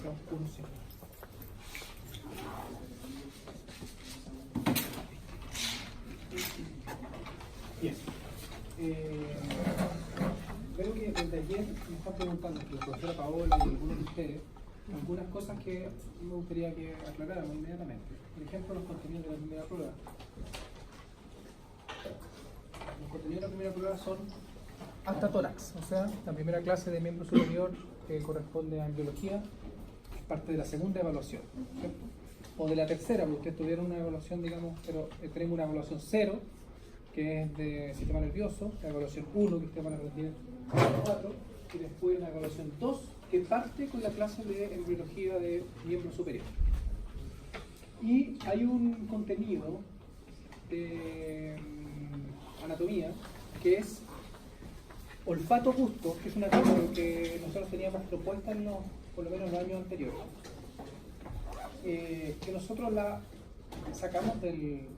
1,5. Bien. Creo que desde ayer me están preguntando, la profesora Paola y algunos de ustedes, algunas cosas que me gustaría que aclaráramos inmediatamente. Por ejemplo, los contenidos de la primera prueba. Los contenidos de la primera prueba son alta tórax, o sea, la primera clase de miembro superior que corresponde a embriología, es parte de la segunda evaluación, ¿cierto? O de la tercera, porque ustedes tuvieron una evaluación, digamos, pero tenemos una evaluación 0, que es de sistema nervioso, la evaluación 1, que ustedes van a aprender 4, y después la evaluación 2, que parte con la clase de embriología de miembro superior. Y hay un contenido de anatomía que es olfato-gusto, que es una cosa que nosotros teníamos propuesta en por lo menos en los años anteriores, que nosotros la sacamos de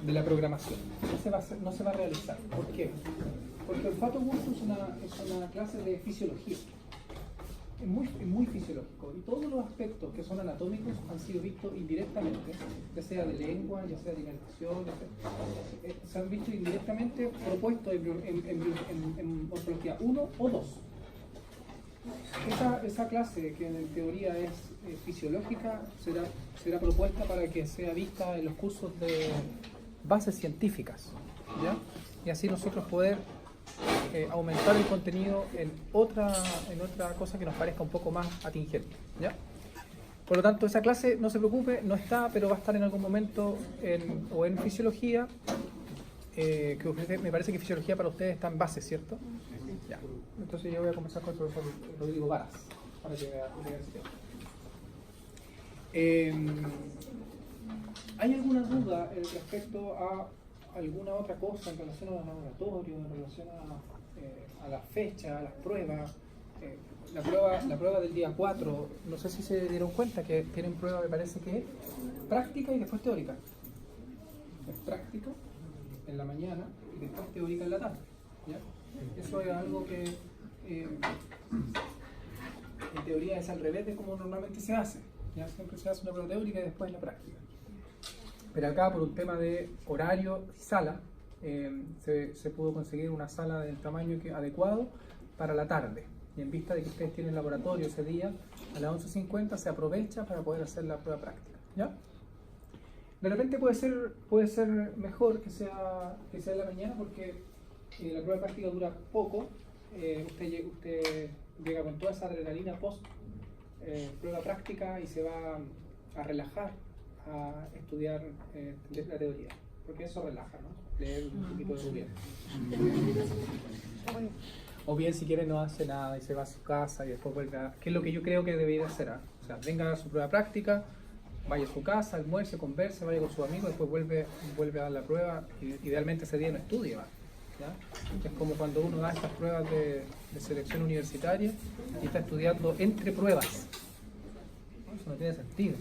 la programación. No se va a realizar. ¿Por qué? Porque olfato-gusto es una clase de fisiología. Es muy fisiológico, y todos los aspectos que son anatómicos han sido vistos indirectamente, ya sea de lengua, ya sea de alimentación, se han visto indirectamente propuestos en morfología 1 o 2. Esa clase, que en teoría es fisiológica, será propuesta para que sea vista en los cursos de bases científicas, ¿ya? Y así nosotros poder aumentar el contenido en otra cosa que nos parezca un poco más atingente, ¿ya? Por lo tanto, esa clase, no se preocupe, no está, pero va a estar en algún momento en fisiología, que me parece que fisiología para ustedes está en base, ¿cierto? Ya. Entonces yo voy a comenzar con el profesor Rodrigo Varas, para que vea ¿hay alguna duda respecto a alguna otra cosa en relación a los laboratorios, en relación a la fecha, a las pruebas? La prueba del día 4, no sé si se dieron cuenta que tienen prueba, me parece que es práctica y después teórica. Es práctica en la mañana y después teórica en la tarde, ¿ya? Eso es algo que en teoría es al revés de como normalmente se hace, ¿ya? Siempre se hace una prueba teórica y después la práctica. Pero acá, por un tema de horario y sala, se pudo conseguir una sala del tamaño adecuado para la tarde. Y en vista de que ustedes tienen laboratorio ese día, a las 11:50 se aprovecha para poder hacer la prueba práctica, ¿ya? De repente puede ser mejor que sea en la mañana, porque la prueba práctica dura poco. Usted llega con toda esa adrenalina post prueba práctica y se va a relajar a estudiar la teoría, porque eso relaja, ¿no? Leer un poquito de Rubén. O bien, si quiere, no hace nada y se va a su casa y después vuelve que es lo que yo creo que debería hacer. O sea, venga a su prueba práctica, vaya a su casa, almuerce, converse, vaya con sus amigos, después vuelve a dar la prueba. Idealmente ese día no estudia, ¿ya? Es como cuando uno da estas pruebas de selección universitaria y está estudiando entre pruebas. Eso no tiene sentido.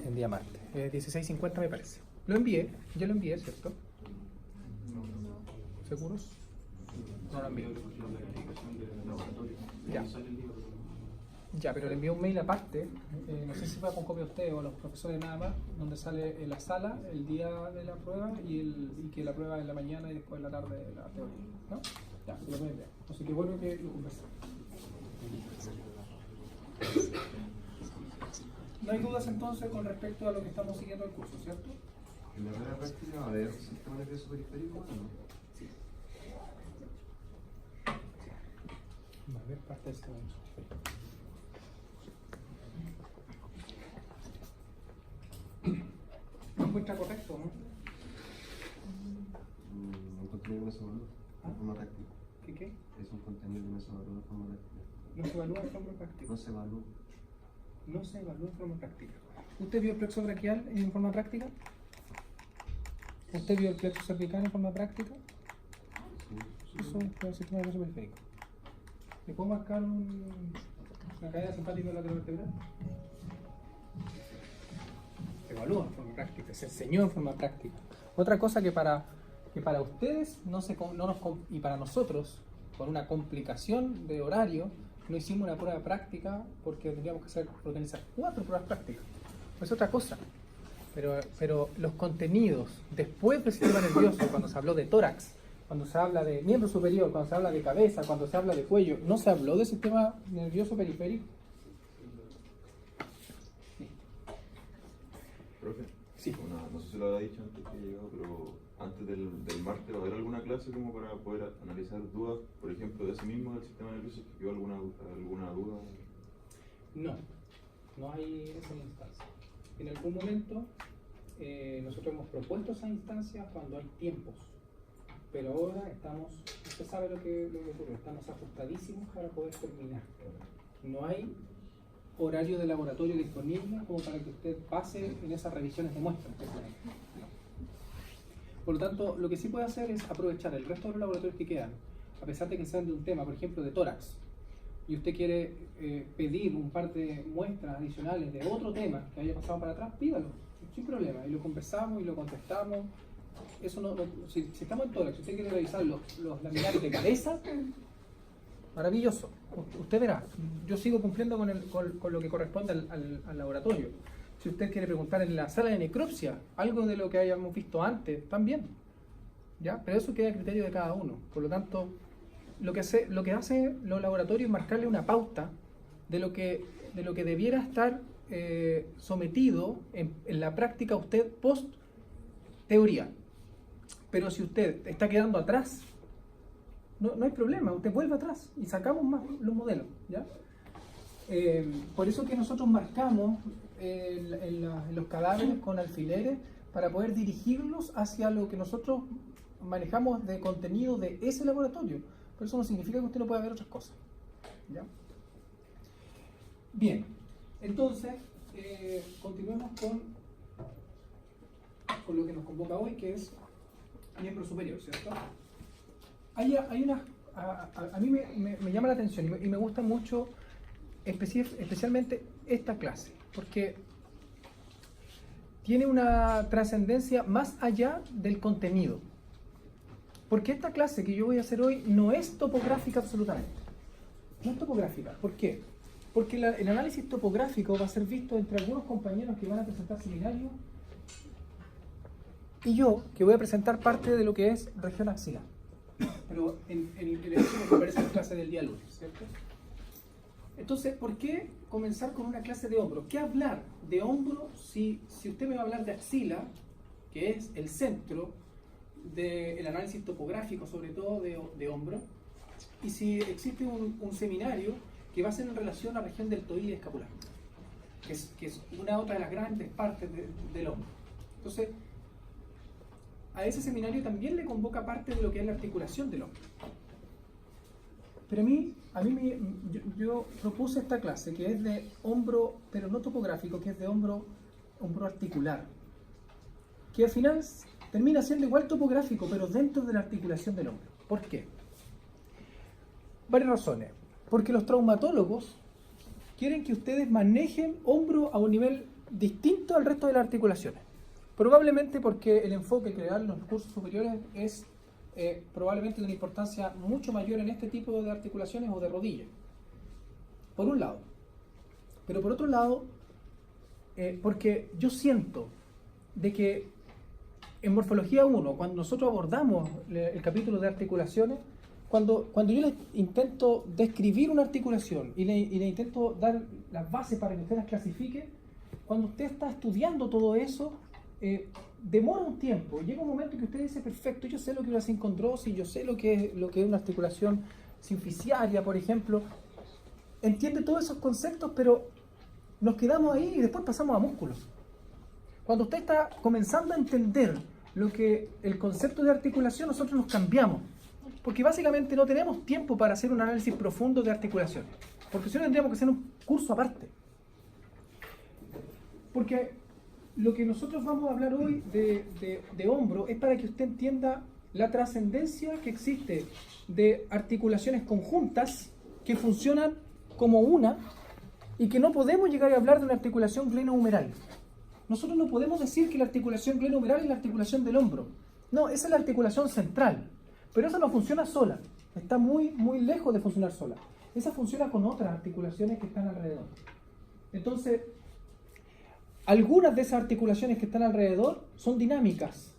En día martes, 16:50 me parece. Yo lo envié, ¿cierto? ¿Seguros? No lo envié. Ya, pero le envié un mail aparte, no sé si fue con copia a usted o a los profesores nada más, donde sale en la sala el día de la prueba y que la prueba es en la mañana y después en la tarde la teoría, ¿no? Ya, se lo voy a enviar. Así que vuelvo que lo conversamos. No hay dudas entonces con respecto a lo que estamos siguiendo el curso, ¿cierto? En la primera práctica va a haber sistema nervioso periférico, ¿no? Sí. Va a haber parte del sistema nervioso periférico. ¿Lo encuentra correcto, no? Un contenido no se evalúa de forma práctica. ¿Qué? Es un contenido que no se evalúa de forma práctica. No se evalúa de forma práctica. No se evalúa. No se evalúa de forma práctica. ¿Usted vio el plexo braquial en forma práctica? ¿Usted vio el plexo cervical en forma práctica? Sí. Eso es el sistema nervioso periférico. ¿Le puedo marcar una caída simpática lateral vertebral? Se evalúa en forma práctica, se enseñó en forma práctica. Otra cosa que que para ustedes y para nosotros, con una complicación de horario, no hicimos una prueba práctica porque tendríamos que organizar 4 pruebas prácticas. Es otra cosa. Pero los contenidos, después del sistema nervioso, cuando se habló de tórax, cuando se habla de miembro superior, cuando se habla de cabeza, cuando se habla de cuello, ¿no se habló del sistema nervioso periférico? Sí. Profe, Sí. no sé si lo habrá dicho antes que he llegado, pero antes del martes va a haber alguna clase como para poder analizar dudas, por ejemplo, de sí mismo del sistema nervioso, si quedó alguna duda. No hay esa instancia. En algún momento nosotros hemos propuesto esa instancia cuando hay tiempos, pero ahora usted sabe lo que ocurre, estamos ajustadísimos para poder terminar. No hay horario de laboratorio disponible como para que usted pase en esas revisiones de muestras. Por lo tanto, lo que sí puede hacer es aprovechar el resto de los laboratorios que quedan, a pesar de que sean de un tema, por ejemplo, de tórax, y usted quiere pedir un par de muestras adicionales de otro tema que haya pasado para atrás, pídalo, sin problema, y lo conversamos y lo contestamos. Eso si estamos en tórax, si usted quiere revisar los laminares de cabeza, maravilloso, usted verá, yo sigo cumpliendo con lo que corresponde al laboratorio. Si usted quiere preguntar en la sala de necropsia, algo de lo que hayamos visto antes, también, ¿ya? Pero eso queda a criterio de cada uno. Por lo tanto, lo que hace los laboratorios es marcarle una pauta de lo que debiera estar sometido en la práctica usted post teoría. Pero si usted está quedando atrás, no hay problema, usted vuelve atrás y sacamos más los modelos, ¿ya? Por eso que nosotros marcamos en los cadáveres con alfileres para poder dirigirlos hacia lo que nosotros manejamos de contenido de ese laboratorio. Pero eso no significa que usted no pueda ver otras cosas, ¿ya? Bien, entonces continuemos con lo que nos convoca hoy, que es miembro superior, ¿cierto? A mí me llama la atención y me gusta mucho especialmente esta clase, porque tiene una trascendencia más allá del contenido. Porque esta clase que yo voy a hacer hoy no es topográfica absolutamente. No es topográfica. ¿Por qué? Porque el análisis topográfico va a ser visto entre algunos compañeros que van a presentar seminarios y yo, que voy a presentar parte de lo que es región axilar. Pero en el hecho me parece la clase del día lunes, ¿cierto? Entonces, ¿por qué comenzar con una clase de hombro? ¿Qué hablar de hombro si usted me va a hablar de axila, que es el centro del análisis topográfico, sobre todo de hombro, y si existe un seminario que va a ser en relación a la región deltoide escapular, que es una otra de las grandes partes del hombro? Entonces, a ese seminario también le convoca parte de lo que es la articulación del hombro. Pero yo propuse esta clase que es de hombro, pero no topográfico, que es de hombro articular, que al final termina siendo igual topográfico, pero dentro de la articulación del hombro. ¿Por qué? Varias razones. Porque los traumatólogos quieren que ustedes manejen hombro a un nivel distinto al resto de las articulaciones. Probablemente porque el enfoque que le dan los cursos superiores es probablemente de una importancia mucho mayor en este tipo de articulaciones o de rodillas. Por un lado. Pero por otro lado, porque yo siento de que en Morfología 1, cuando nosotros abordamos el capítulo de articulaciones, cuando yo les intento describir una articulación y le intento dar las bases para que usted las clasifique, cuando usted está estudiando todo eso, demora un tiempo. Llega un momento que usted dice, perfecto, yo sé lo que es una sincondrosis, yo sé lo que es una articulación sinficiaria, por ejemplo. Entiende todos esos conceptos, pero nos quedamos ahí y después pasamos a músculos. Cuando usted está comenzando a entender el concepto de articulación, nosotros nos cambiamos. Porque básicamente no tenemos tiempo para hacer un análisis profundo de articulación. Porque si no tendríamos que hacer un curso aparte. Porque lo que nosotros vamos a hablar hoy de hombro es para que usted entienda la trascendencia que existe de articulaciones conjuntas que funcionan como una y que no podemos llegar a hablar de una articulación glenohumeral. Nosotros no podemos decir que la articulación glenohumeral es la articulación del hombro. No, esa es la articulación central, pero esa no funciona sola, está muy, muy lejos de funcionar sola. Esa funciona con otras articulaciones que están alrededor. Entonces, algunas de esas articulaciones que están alrededor son dinámicas.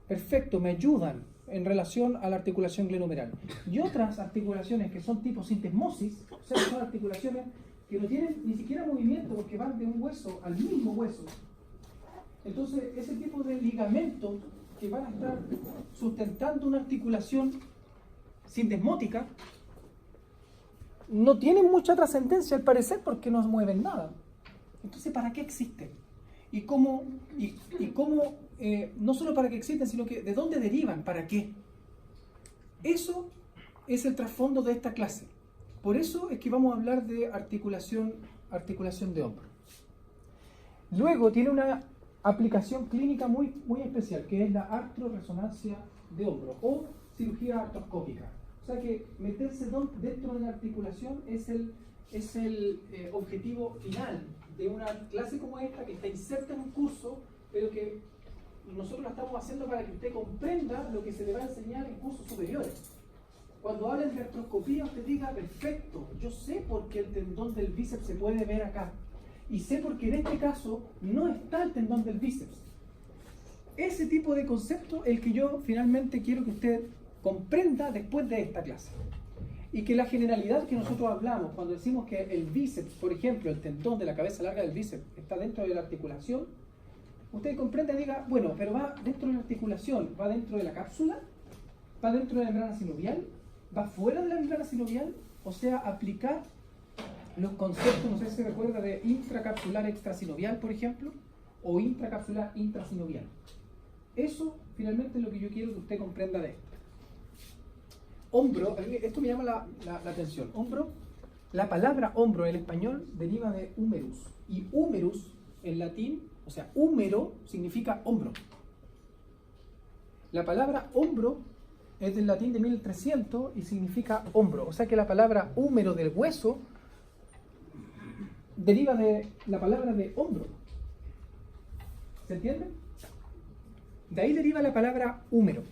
Perfecto, me ayudan en relación a la articulación glenohumeral. Y otras articulaciones que son tipo sintesmosis, o sea, son articulaciones que no tienen ni siquiera movimiento porque van de un hueso al mismo hueso. Entonces, ese tipo de ligamentos que van a estar sustentando una articulación sintesmótica no tienen mucha trascendencia al parecer porque no mueven nada. Entonces, ¿para qué existen? Y cómo no solo para qué existen, sino que de dónde derivan, para qué. Eso es el trasfondo de esta clase. Por eso es que vamos a hablar de articulación de hombro. Luego tiene una aplicación clínica muy, muy especial, que es la artroresonancia de hombro o cirugía artroscópica. O sea que meterse dentro de la articulación es el objetivo final de una clase como esta, que está inserta en un curso, pero que nosotros la estamos haciendo para que usted comprenda lo que se le va a enseñar en cursos superiores. Cuando hablen de artroscopía, usted diga, perfecto, yo sé por qué el tendón del bíceps se puede ver acá. Y sé por qué en este caso no está el tendón del bíceps. Ese tipo de concepto es el que yo finalmente quiero que usted comprenda después de esta clase. Y que la generalidad que nosotros hablamos, cuando decimos que el bíceps, por ejemplo, el tendón de la cabeza larga del bíceps está dentro de la articulación, usted comprenda y diga, bueno, pero va dentro de la articulación, va dentro de la cápsula, va dentro de la membrana sinovial, va fuera de la membrana sinovial, o sea, aplicar los conceptos, no sé si se recuerda, de intracapsular extrasinovial, por ejemplo, o intracapsular intrasinovial. Eso finalmente es lo que yo quiero que usted comprenda de esto. Hombro, esto me llama la atención. Hombro, la palabra hombro en el español deriva de humerus, y humerus en latín, o sea, húmero significa hombro. La palabra hombro es del latín de 1300 y significa hombro, o sea que la palabra húmero del hueso deriva de la palabra de hombro. ¿Se entiende? De ahí deriva la palabra húmero.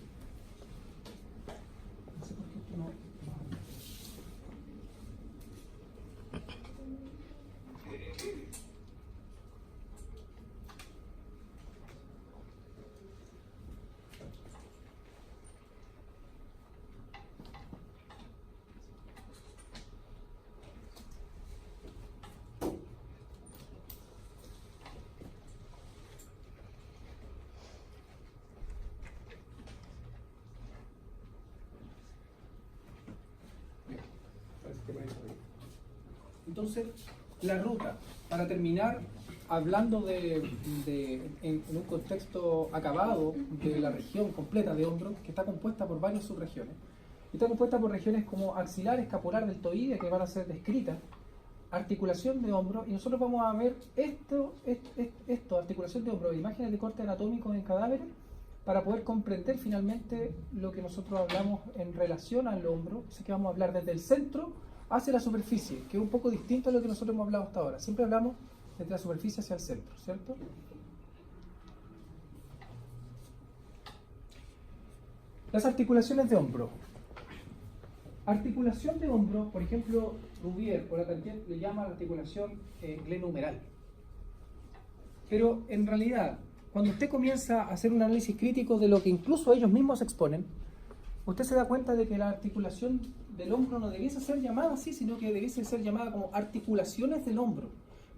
Entonces, la ruta, para terminar hablando en un contexto acabado de la región completa de hombro, que está compuesta por varias subregiones. Está compuesta por regiones como axilar, escapular, deltoide, que van a ser descritas, articulación de hombro, y nosotros vamos a ver esto, articulación de hombro, imágenes de corte anatómico en cadáveres, para poder comprender finalmente lo que nosotros hablamos en relación al hombro. Así que vamos a hablar desde el centro hacia la superficie, que es un poco distinto a lo que nosotros hemos hablado hasta ahora. Siempre hablamos desde la superficie hacia el centro, ¿cierto? Las articulaciones de hombro. Articulación de hombro, por ejemplo, Rubier o Latantier le llama articulación glenohumeral. Pero en realidad, cuando usted comienza a hacer un análisis crítico de lo que incluso ellos mismos exponen, usted se da cuenta de que la articulación del hombro no debiese ser llamada así, sino que debiese ser llamada como articulaciones del hombro.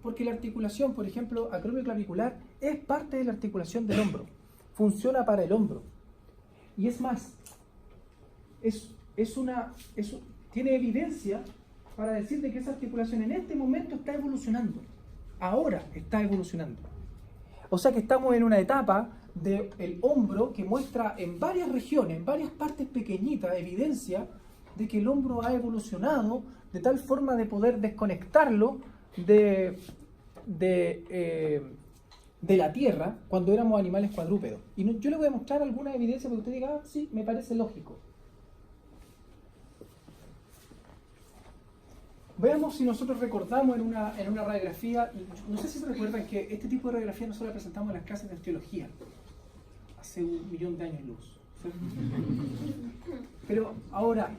Porque la articulación, por ejemplo, acromioclavicular, es parte de la articulación del hombro. Funciona para el hombro. Y es más, tiene evidencia para decir de que esa articulación en este momento está evolucionando. Ahora está evolucionando. O sea que estamos en una etapa del hombro que muestra en varias regiones, en varias partes pequeñitas, evidencia de que el hombro ha evolucionado de tal forma de poder desconectarlo de la tierra cuando éramos animales cuadrúpedos. Y yo le voy a mostrar alguna evidencia para que usted diga, sí, me parece lógico. Veamos si nosotros recordamos en una radiografía, no sé si se recuerdan que este tipo de radiografía nosotros la presentamos en las clases de osteología. hace 1.000.000 de años luz, ¿cierto? Pero ahora,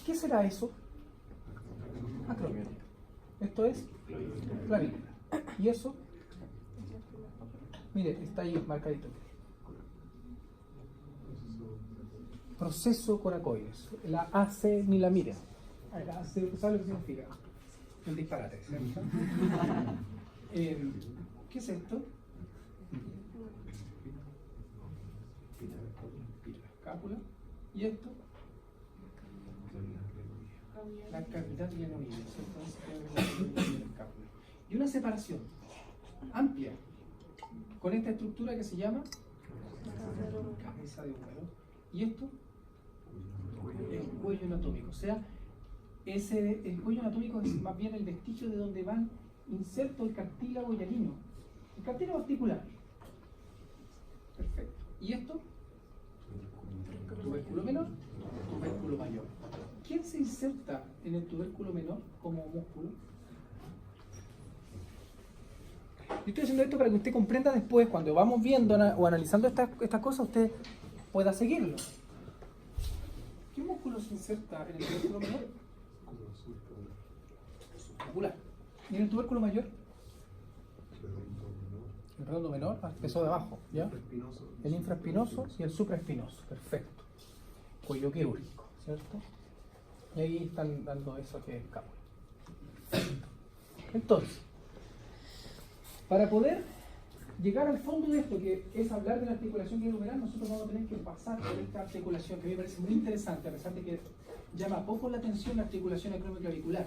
¿qué será eso? Acromio. Esto es clavícula. ¿Y eso? Mire, está ahí marcadito. Proceso coracoides. La AC ni la mira. La AC, ¿sabe lo que significa? Un disparate, ¿cierto? ¿Qué es esto? Escápula. ¿Y esto? La cavidad glenoidea, ¿cierto? Y una separación amplia con esta estructura que se llama cabeza de húmero. ¿Y esto? El cuello anatómico. O sea, el cuello anatómico es más bien el vestigio de donde van inserto el cartílago hialino. El cartílago articular. Perfecto. ¿Y esto? Tubérculo menor, tubérculo mayor. ¿Quién se inserta en el tubérculo menor como músculo? Yo estoy haciendo esto para que usted comprenda después, cuando vamos viendo o analizando estas cosas, usted pueda seguirlo. ¿Qué músculo se inserta en el tubérculo menor? Subclavicular. ¿Y en el tubérculo mayor? El redondo menor, empezó de abajo, ¿ya? El infraespinoso y el supraespinoso, perfecto. Cuello quirúrgico, ¿cierto? Y ahí están dando eso que es escápula. Entonces, para poder llegar al fondo de esto, que es hablar de la articulación glenohumeral, nosotros vamos a tener que pasar por esta articulación, que a mí me parece muy interesante, a pesar de que llama poco la atención la articulación acromioclavicular.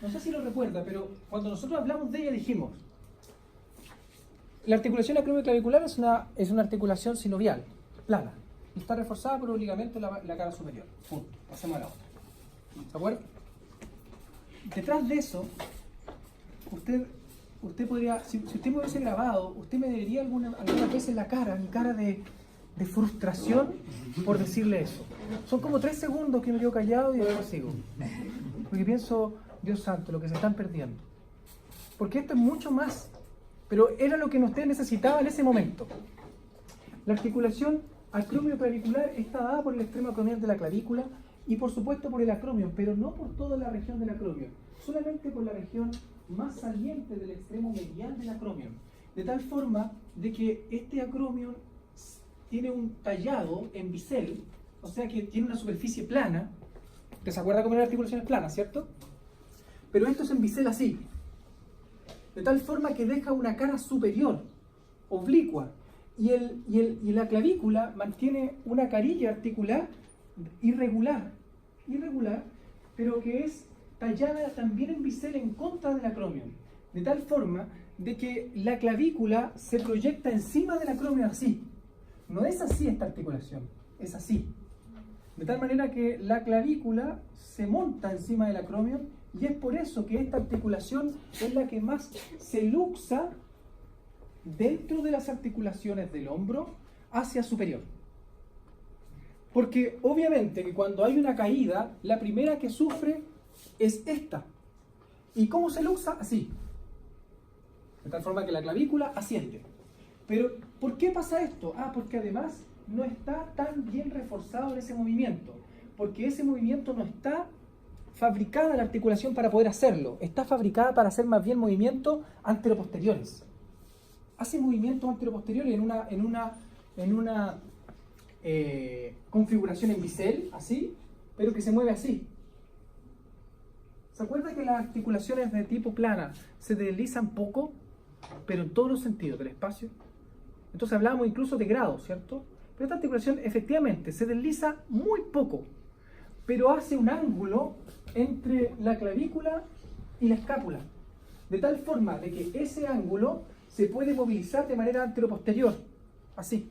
No sé si lo recuerda, pero cuando nosotros hablamos de ella dijimos, la articulación acromioclavicular es una articulación sinovial, plana, y está reforzada por un ligamento en la cara superior. Punto. Pasemos a la otra. ¿De acuerdo? Detrás de eso, usted podría, si usted me hubiese grabado, usted me diría algunas veces la cara, mi cara de frustración por decirle eso. Son como 3 segundos que me quedo callado y después sigo. Porque pienso, Dios santo, lo que se están perdiendo. Porque esto es mucho más. Pero era lo que usted necesitaba en ese momento. La articulación acromioclavicular está dada por el extremo acromial de la clavícula y por supuesto por el acromio, pero no por toda la región del acromio, solamente por la región más saliente del extremo medial del acromio. De tal forma de que este acromio tiene un tallado en bisel, o sea que tiene una superficie plana. ¿Te se acuerda cómo era la articulación es plana, cierto? Pero esto es en bisel así. De tal forma que deja una cara superior, oblicua, y la clavícula mantiene una carilla articular irregular, pero que es tallada también en bisel en contra del acromio, de tal forma de que la clavícula se proyecta encima del acromio así. No es así esta articulación, es así. De tal manera que la clavícula se monta encima del acromio y es por eso que esta articulación es la que más se luxa dentro de las articulaciones del hombro hacia superior. Porque obviamente que cuando hay una caída, la primera que sufre es esta. ¿Y cómo se luxa? Así. De tal forma que la clavícula asciende. Pero, ¿por qué pasa esto? Porque además no está tan bien reforzado en ese movimiento. Porque ese movimiento no está fabricada la articulación para poder hacerlo. Está fabricada para hacer más bien movimientos anteroposteriores. Hace movimientos anteroposteriores en una configuración en bisel, así, pero que se mueve así. ¿Se acuerda que las articulaciones de tipo plana se deslizan poco, pero en todos los sentidos del espacio? Entonces hablábamos incluso de grados, ¿cierto? Pero esta articulación efectivamente se desliza muy poco, pero hace un ángulo entre la clavícula y la escápula, de tal forma de que ese ángulo se puede movilizar de manera anteroposterior, así.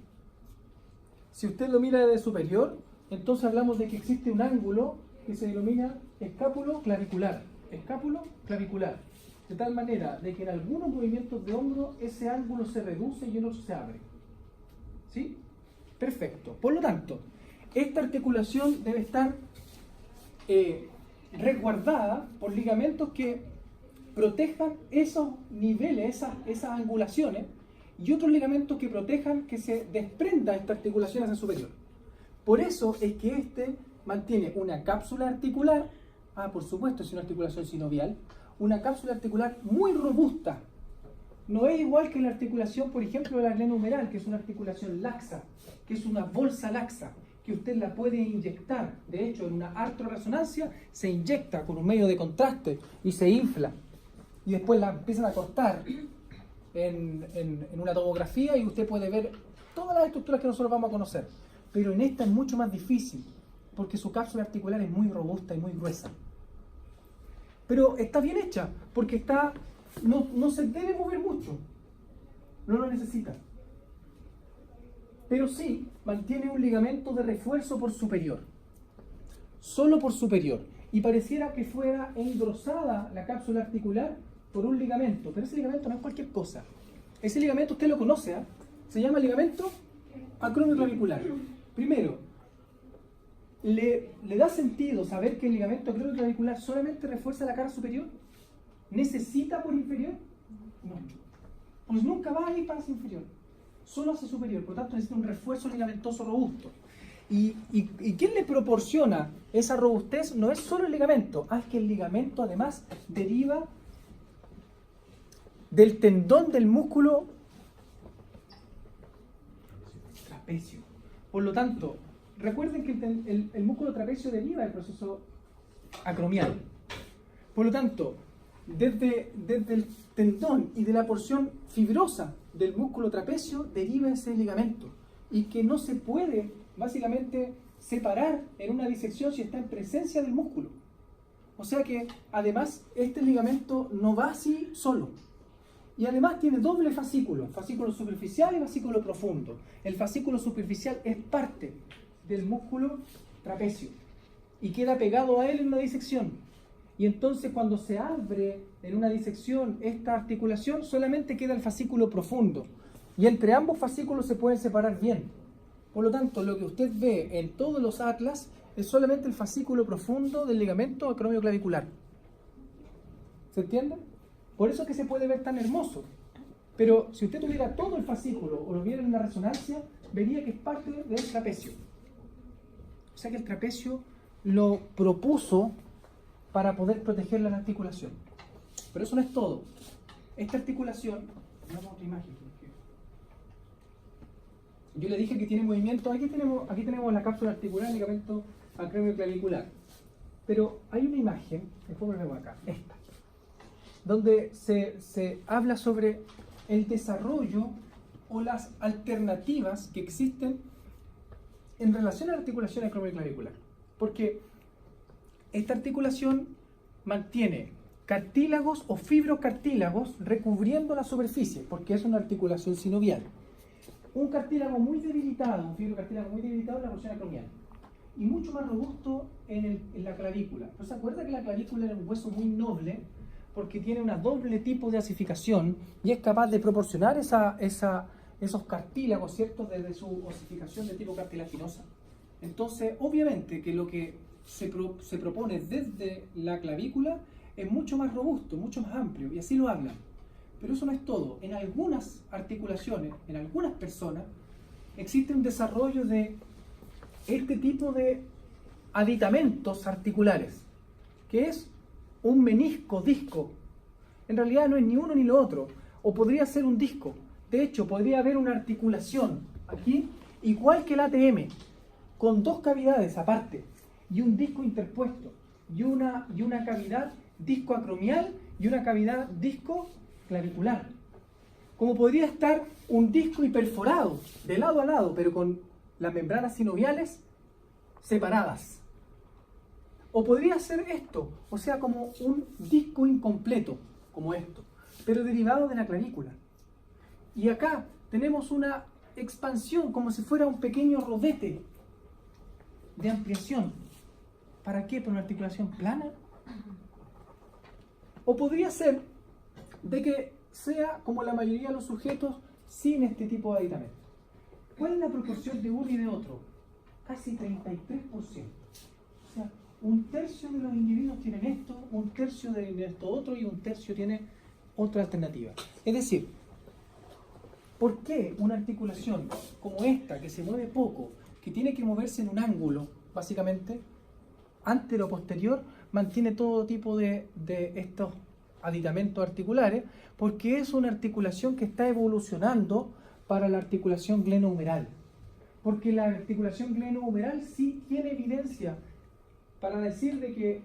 Si usted lo mira de superior, entonces hablamos de que existe un ángulo que se denomina escápulo-clavicular. Escápulo-clavicular. De tal manera de que en algunos movimientos de hombro ese ángulo se reduce y en otros se abre. ¿Sí? Perfecto. Por lo tanto, esta articulación debe estar resguardada por ligamentos que protejan esos niveles, esas angulaciones, y otros ligamentos que protejan que se desprenda esta articulación hacia superior. Por eso es que este mantiene una cápsula articular, por supuesto, es una articulación sinovial, una cápsula articular muy robusta. No es igual que la articulación, por ejemplo, de la glenohumeral, que es una articulación laxa, que es una bolsa laxa, que usted la puede inyectar. De hecho, en una artroresonancia se inyecta con un medio de contraste y se infla. Y después la empiezan a cortar en una tomografía y usted puede ver todas las estructuras que nosotros vamos a conocer. Pero en esta es mucho más difícil, porque su cápsula articular es muy robusta y muy gruesa. Pero está bien hecha, porque no se debe mover mucho. No lo necesita. Pero sí mantiene un ligamento de refuerzo por superior. Solo por superior. Y pareciera que fuera engrosada la cápsula articular por un ligamento. Pero ese ligamento no es cualquier cosa. Ese ligamento usted lo conoce, ¿eh? Se llama ligamento acromioclavicular. Primero, ¿le da sentido saber que el ligamento acromioclavicular solamente refuerza la cara superior? ¿Necesita por inferior? No. Pues nunca va a ir para hacia inferior. Solo hacia superior. Por lo tanto, necesita un refuerzo ligamentoso robusto. ¿Y quién le proporciona esa robustez? No es solo el ligamento. Es que el ligamento además deriva del tendón del músculo trapecio. Por lo tanto, recuerden que el músculo trapecio deriva del proceso acromial. Por lo tanto, desde el tendón y de la porción fibrosa del músculo trapecio deriva ese ligamento. Y que no se puede, básicamente, separar en una disección si está en presencia del músculo. O sea que, además, este ligamento no va así solo. Y además tiene doble fascículo, fascículo superficial y fascículo profundo. El fascículo superficial es parte del músculo trapecio y queda pegado a él en una disección. Y entonces cuando se abre en una disección esta articulación, solamente queda el fascículo profundo. Y entre ambos fascículos se pueden separar bien. Por lo tanto, lo que usted ve en todos los atlas es solamente el fascículo profundo del ligamento acromioclavicular. ¿Se entiende? Por eso es que se puede ver tan hermoso. Pero si usted tuviera todo el fascículo o lo viera en una resonancia, vería que es parte del trapecio. O sea que el trapecio lo propuso para poder proteger la articulación. Pero eso no es todo. Esta articulación, vamos a otra imagen. Yo le dije que tiene movimiento. Aquí tenemos la cápsula articular, el ligamento acromioclavicular. Pero hay una imagen, después volvemos acá, esta, donde se habla sobre el desarrollo o las alternativas que existen en relación a la articulación acromioclavicular. Porque esta articulación mantiene cartílagos o fibrocartílagos recubriendo la superficie, porque es una articulación sinovial. Un cartílago muy debilitado, un fibrocartílago muy debilitado en la porción acromial, y mucho más robusto en la clavícula. ¿No se acuerda que la clavícula era un hueso muy noble? Porque tiene una doble tipo de osificación y es capaz de proporcionar esos cartílagos, ¿cierto?, desde su osificación de tipo cartilaginosa. Entonces, obviamente que lo que se propone desde la clavícula es mucho más robusto, mucho más amplio, y así lo hablan. Pero eso no es todo. En algunas articulaciones, en algunas personas, existe un desarrollo de este tipo de aditamentos articulares, que es un menisco disco. En realidad no es ni uno ni lo otro, o podría ser un disco. De hecho, podría haber una articulación aquí, igual que el ATM, con dos cavidades aparte, y un disco interpuesto, y una cavidad disco acromial y una cavidad disco clavicular. Como podría estar un disco hiperforado, de lado a lado, pero con las membranas sinoviales separadas. O podría ser esto, o sea, como un disco incompleto, como esto, pero derivado de la clavícula. Y acá tenemos una expansión, como si fuera un pequeño rodete de ampliación. ¿Para qué? ¿Para una articulación plana? O podría ser de que sea, como la mayoría de los sujetos, sin este tipo de aditamento. ¿Cuál es la proporción de uno y de otro? Casi 33%. O sea, un tercio de los individuos tienen esto, un tercio de esto otro y un tercio tiene otra alternativa. Es decir, ¿Por qué una articulación como esta, que se mueve poco, que tiene que moverse en un ángulo, básicamente, antero-posterior, mantiene todo tipo de estos aditamentos articulares? Porque es una articulación que está evolucionando para la articulación glenohumeral. Porque la articulación glenohumeral sí tiene evidencia para decir de que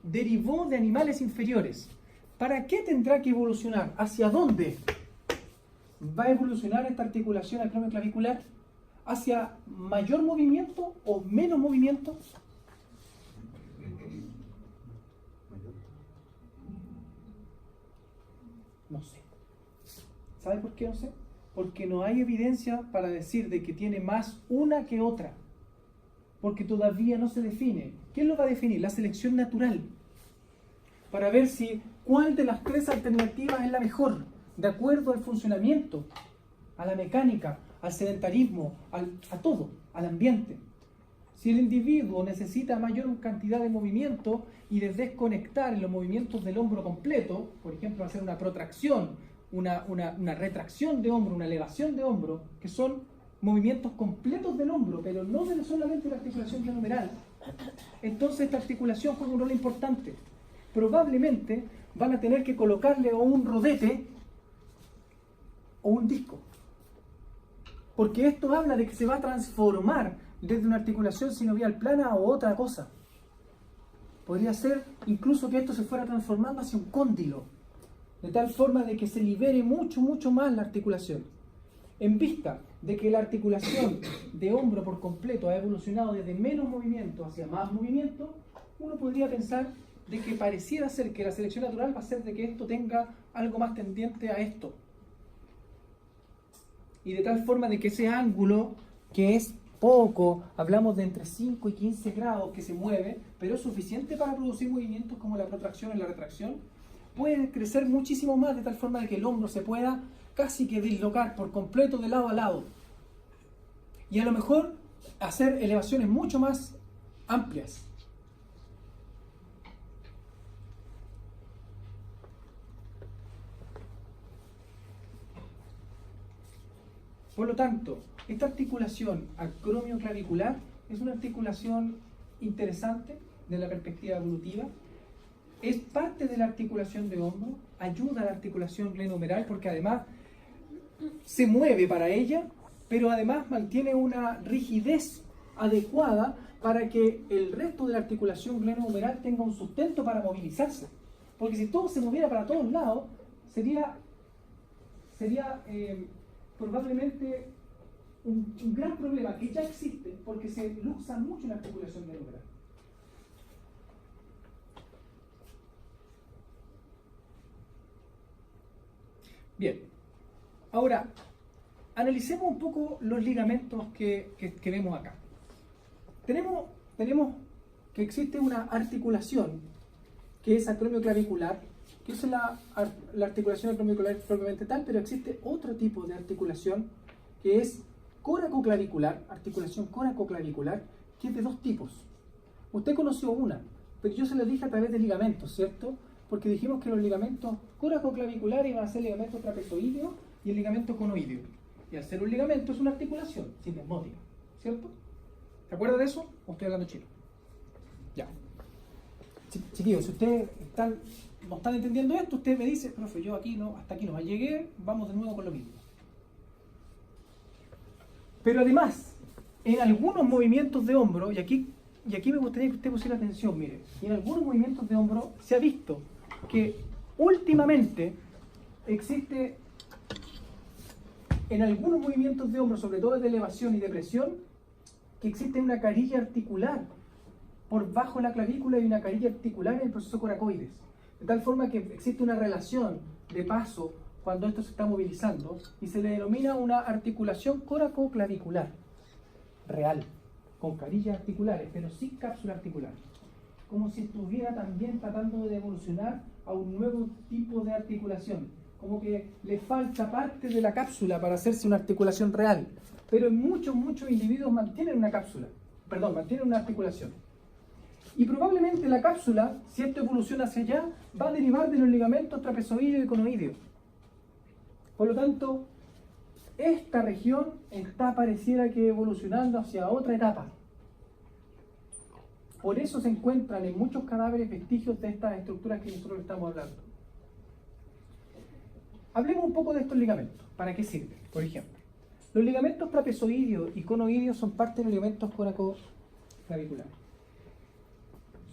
derivó de animales inferiores. ¿Para qué tendrá que evolucionar? ¿Hacia dónde va a evolucionar esta articulación acromioclavicular? ¿Hacia mayor movimiento o menos movimiento? No sé. ¿Sabe por qué no sé? Porque no hay evidencia para decir de que tiene más una que otra. Porque todavía no se define. ¿Quién lo va a definir? La selección natural. Para ver si cuál de las tres alternativas es la mejor, de acuerdo al funcionamiento, a la mecánica, al sedentarismo, a todo, al ambiente. Si el individuo necesita mayor cantidad de movimiento y de desconectar en los movimientos del hombro completo, por ejemplo, hacer una protracción, una retracción de hombro, una elevación de hombro, que son movimientos completos del hombro, pero no de solamente la articulación glenohumeral, entonces esta articulación juega un rol importante. Probablemente van a tener que colocarle o un rodete o un disco. Porque esto habla de que se va a transformar desde una articulación sinovial plana o otra cosa. Podría ser incluso que esto se fuera transformando hacia un cóndilo, de tal forma de que se libere mucho, mucho más la articulación. En vista de que la articulación de hombro por completo ha evolucionado desde menos movimiento hacia más movimiento, uno podría pensar de que pareciera ser que la selección natural va a hacer de que esto tenga algo más tendiente a esto. Y de tal forma de que ese ángulo, que es poco, hablamos de entre 5 y 15 grados que se mueve, pero es suficiente para producir movimientos como la protracción y la retracción, puede crecer muchísimo más, de tal forma de que el hombro se pueda casi que dislocar por completo de lado a lado. Y a lo mejor hacer elevaciones mucho más amplias. Por lo tanto, esta articulación acromioclavicular es una articulación interesante desde la perspectiva evolutiva. Es parte de la articulación de hombro, ayuda a la articulación glenohumeral porque además se mueve para ella, pero además mantiene una rigidez adecuada para que el resto de la articulación glenohumeral tenga un sustento para movilizarse. Porque si todo se moviera para todos lados, sería probablemente un gran problema que ya existe porque se luxa mucho la articulación glenohumeral. Bien, ahora analicemos un poco los ligamentos que vemos acá. Tenemos que existe una articulación que es acromioclavicular, que es la articulación acromioclavicular propiamente tal, pero existe otro tipo de articulación que es coracoclavicular, articulación coracoclavicular, que es de dos tipos. Usted conoció una, pero yo se la dije a través de ligamentos, ¿cierto? Porque dijimos que los ligamentos coracoclaviculares iban a ser ligamento trapezoideo y el ligamento conoideo. Y al ser un ligamento es una articulación sindesmótica, ¿cierto? ¿Se acuerda de eso? ¿O estoy hablando chino? Ya. Chiquillos, si ustedes no están entendiendo esto, usted me dice, profe, yo aquí no, hasta aquí no llegué, vamos de nuevo con lo mismo. Pero además, en algunos movimientos de hombro, y aquí me gustaría que usted pusiera atención, mire, en algunos movimientos de hombro se ha visto que últimamente existe, en algunos movimientos de hombro, sobre todo de elevación y de presión, que existe una carilla articular por bajo la clavícula y una carilla articular en el proceso coracoides. De tal forma que existe una relación de paso cuando esto se está movilizando y se le denomina una articulación coracoclavicular real, con carillas articulares, pero sin cápsula articular. Como si estuviera también tratando de evolucionar a un nuevo tipo de articulación. Como que le falta parte de la cápsula para hacerse una articulación real. Pero en muchos individuos mantienen una articulación. Y probablemente la cápsula, si esto evoluciona hacia allá, va a derivar de los ligamentos trapezoideo y conoideo. Por lo tanto, esta región está pareciera que evolucionando hacia otra etapa. Por eso se encuentran en muchos cadáveres vestigios de estas estructuras que nosotros estamos hablando. Hablemos un poco de estos ligamentos. ¿Para qué sirven? Por ejemplo, los ligamentos trapezoideos y conoideos son parte de los ligamentos coracoclaviculares.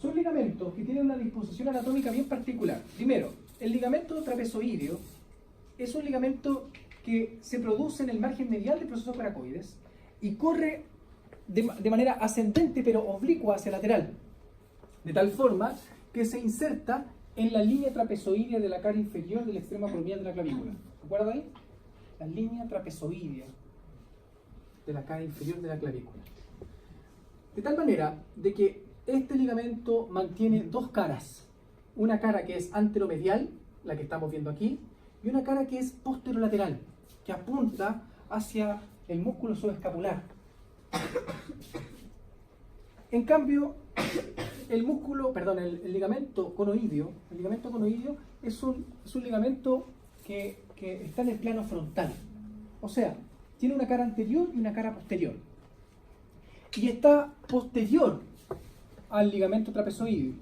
Son ligamentos que tienen una disposición anatómica bien particular. Primero, el ligamento trapezoideo es un ligamento que se produce en el margen medial del proceso coracoides y corre de manera ascendente pero oblicua hacia lateral, de tal forma que se inserta en la línea trapezoidea de la cara inferior del extremo acromial de la clavícula. ¿Recuerda ahí? La línea trapezoidea de la cara inferior de la clavícula. De tal manera de que este ligamento mantiene dos caras. Una cara que es anteromedial, la que estamos viendo aquí, y una cara que es posterolateral, que apunta hacia el músculo subescapular. En cambio, el ligamento conoideo es un ligamento que está en el plano frontal. O sea, tiene una cara anterior y una cara posterior. Y está posterior al ligamento trapezoideo.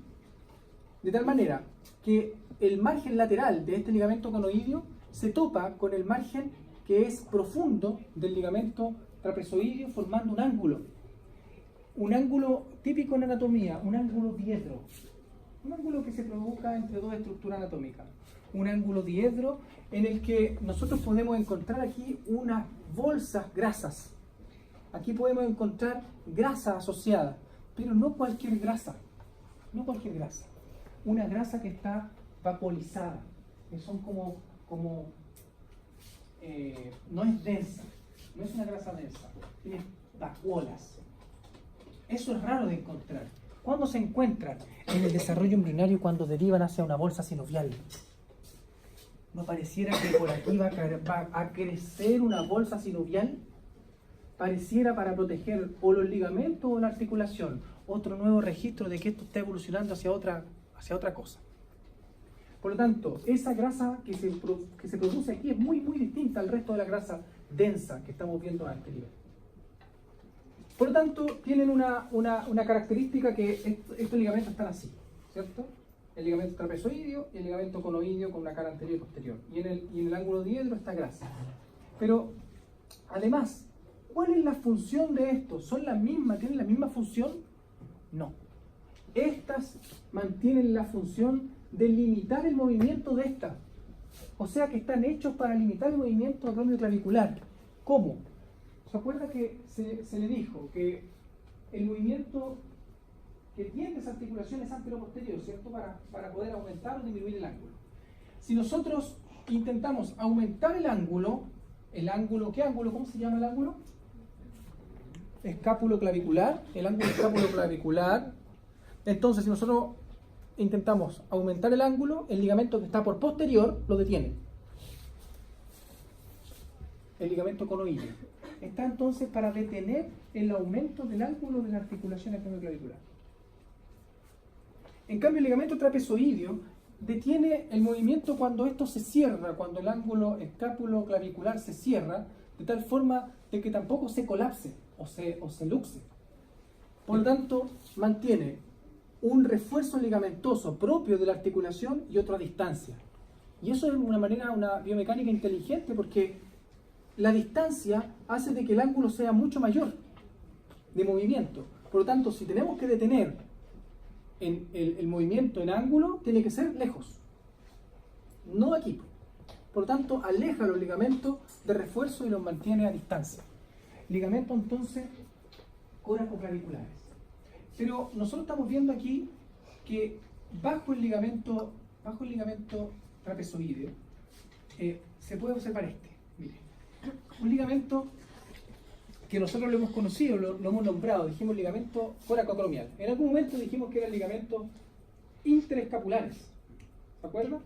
De tal manera que el margen lateral de este ligamento conoideo se topa con el margen que es profundo del ligamento trapezoideo, formando un ángulo típico en anatomía, un ángulo diedro, un ángulo que se provoca entre dos estructuras anatómicas, un ángulo diedro en el que nosotros podemos encontrar aquí unas bolsas grasas. Aquí podemos encontrar grasa asociada, pero no cualquier grasa, una grasa que está vaporizada, que son no es densa, no es una grasa densa, tiene vacuolas. Eso es raro de encontrar. ¿Cuándo se encuentran? En el desarrollo embrionario, cuando derivan hacia una bolsa sinovial. ¿No pareciera que por aquí va a crecer una bolsa sinovial? Pareciera para proteger o los ligamentos o la articulación. Otro nuevo registro de que esto está evolucionando hacia otra cosa. Por lo tanto, esa grasa que se produce aquí es muy, muy distinta al resto de la grasa densa que estamos viendo a este nivel. Por lo tanto, tienen una característica que estos ligamentos están así, ¿cierto? El ligamento trapezoideo y el ligamento conoideo con una cara anterior y posterior. Y en el ángulo diedro está grasa. Pero, además, ¿cuál es la función de estos? ¿Son las mismas? ¿Tienen la misma función? No. Estas mantienen la función de limitar el movimiento de esta. O sea que están hechos para limitar el movimiento acromioclavicular. ¿Cómo? ¿Se acuerda que se le dijo que el movimiento que tiene esa articulación es antero-posterior, ¿cierto? Para poder aumentar o disminuir el ángulo. Si nosotros intentamos aumentar el ángulo, ¿qué ángulo? ¿Cómo se llama el ángulo? Escápulo-clavicular, el ángulo escápulo-clavicular. Entonces, si nosotros intentamos aumentar el ángulo, el ligamento que está por posterior lo detiene. El ligamento conoideo está entonces para detener el aumento del ángulo de la articulación acromioclavicular. En cambio, el ligamento trapezoideo detiene el movimiento cuando esto se cierra, cuando el ángulo escápulo-clavicular se cierra, de tal forma de que tampoco se colapse o se luxe. Por lo tanto, mantiene un refuerzo ligamentoso propio de la articulación y otro a distancia. Y eso es una biomecánica inteligente, porque la distancia hace de que el ángulo sea mucho mayor de movimiento. Por lo tanto, si tenemos que detener el movimiento en ángulo, tiene que ser lejos, no aquí. Por lo tanto, aleja los ligamentos de refuerzo y los mantiene a distancia. Ligamentos entonces coracoclaviculares. Pero nosotros estamos viendo aquí que bajo el ligamento trapezoideo se puede observar mire, un ligamento que nosotros lo hemos conocido, lo hemos nombrado, dijimos ligamento coracocromial. En algún momento dijimos que eran ligamentos interescapulares, ¿se acuerdan?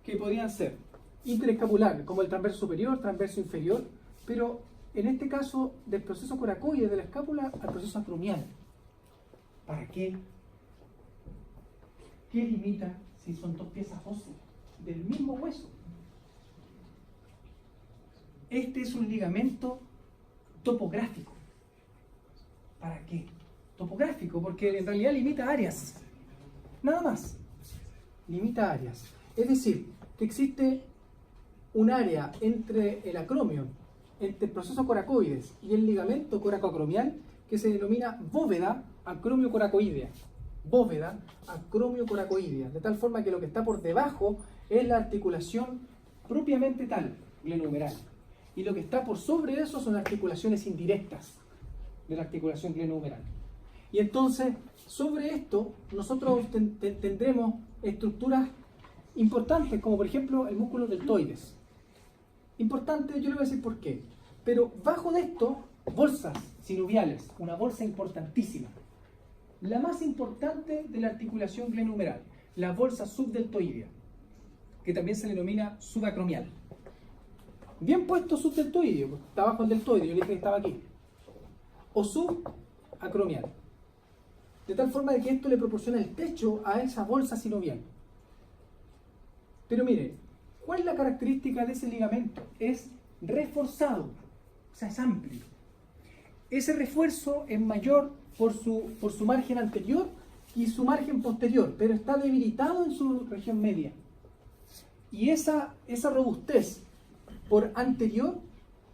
Que podían ser interescapulares, como el transverso superior, transverso inferior, pero en este caso del proceso coracoide de la escápula al proceso acromial. ¿Para qué? ¿Qué limita si son dos piezas óseas del mismo hueso? este es un ligamento topográfico. ¿Para qué? Topográfico, porque en realidad limita áreas. Nada más. Limita áreas. Es decir, que existe un área entre el acromio, entre el proceso coracoides y el ligamento coracoacromial que se denomina bóveda acromio-coracoidea. Bóveda acromio-coracoidea. De tal forma que lo que está por debajo es la articulación propiamente tal, glenohumeral. Y lo que está por sobre eso son articulaciones indirectas de la articulación glenohumeral. Y entonces, sobre esto, nosotros tendremos estructuras importantes, como por ejemplo el músculo deltoides. Importante, yo le voy a decir por qué. Pero bajo de esto, bolsas sinoviales, una bolsa importantísima. La más importante de la articulación glenohumeral, la bolsa subdeltoidea, que también se denomina subacromial. Bien puesto subdeltoideo, pues, está abajo el deltoide, yo le dije que estaba aquí. O subacromial. De tal forma de que esto le proporciona el techo a esa bolsa sinovial. Pero mire, ¿cuál es la característica de ese ligamento? Es reforzado, o sea, es amplio. Ese refuerzo es mayor por su margen anterior y su margen posterior, pero está debilitado en su región media. Y esa robustez por anterior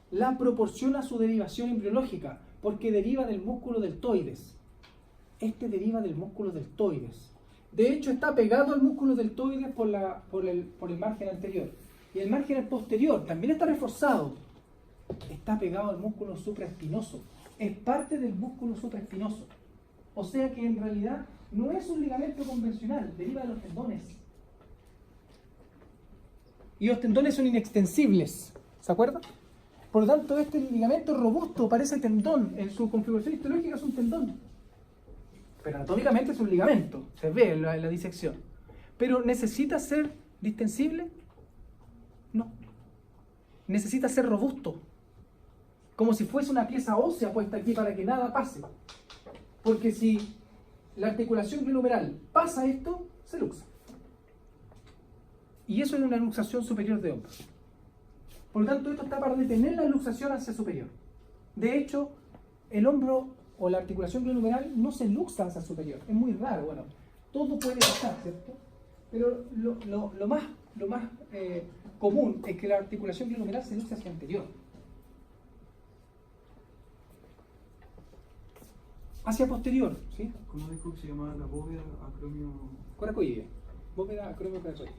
la proporciona su derivación embriológica, porque deriva del músculo deltoides. Este deriva del músculo deltoides. De hecho, está pegado al músculo deltoides por el margen anterior. Y el margen posterior también está reforzado. Está pegado al músculo supraespinoso. Es parte del músculo supraespinoso. O sea que en realidad no es un ligamento convencional, deriva de los tendones. Y los tendones son inextensibles, ¿se acuerdan? Por lo tanto, este ligamento robusto parece tendón, en su configuración histológica es un tendón. Pero anatómicamente es un ligamento, se ve en la disección. Pero ¿necesita ser distensible? No. Necesita ser robusto. Como si fuese una pieza ósea puesta aquí para que nada pase. Porque si la articulación glenohumeral pasa esto, se luxa. Y eso es una luxación superior de hombro. Por lo tanto, esto está para detener la luxación hacia superior. De hecho, el hombro o la articulación glenohumeral no se luxa hacia superior. Es muy raro, bueno, todo puede pasar, ¿cierto? Pero lo más común es que la articulación glenohumeral se luxa hacia anterior. Hacia posterior, ¿sí? ¿Cómo dijo que se llamaba la bóveda acromio? Coracoidea. Bóveda acromio-coracoidea.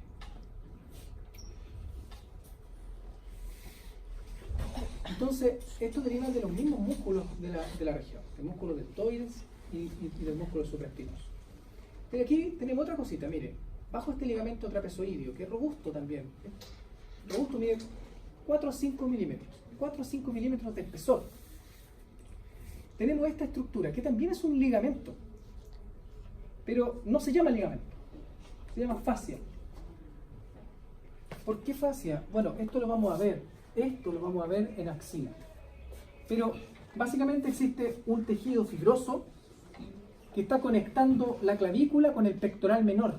Entonces, esto deriva de los mismos músculos de la región, del músculo deltoides y del músculo supraespinoso. Pero aquí tenemos otra cosita, mire, bajo este ligamento trapezoideo, que es robusto también, robusto, mide 4 a 5 milímetros, 4 a 5 milímetros de espesor. Tenemos esta estructura, que también es un ligamento, pero no se llama ligamento, se llama fascia. ¿Por qué fascia? Bueno, esto lo vamos a ver en axila. Pero básicamente existe un tejido fibroso que está conectando la clavícula con el pectoral menor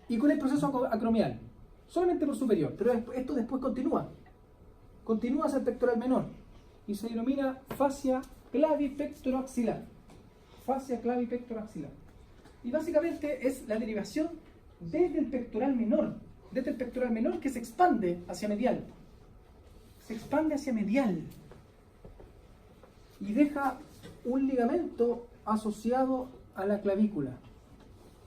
y con el proceso acromial, solamente por superior, pero esto después continúa hacia el pectoral menor y se denomina fascia clavipectoroaxilar. Fascia clavipectoroaxilar. Y básicamente es la derivación desde el pectoral menor que se expande hacia medial. Se expande hacia medial. Y deja un ligamento asociado a la clavícula.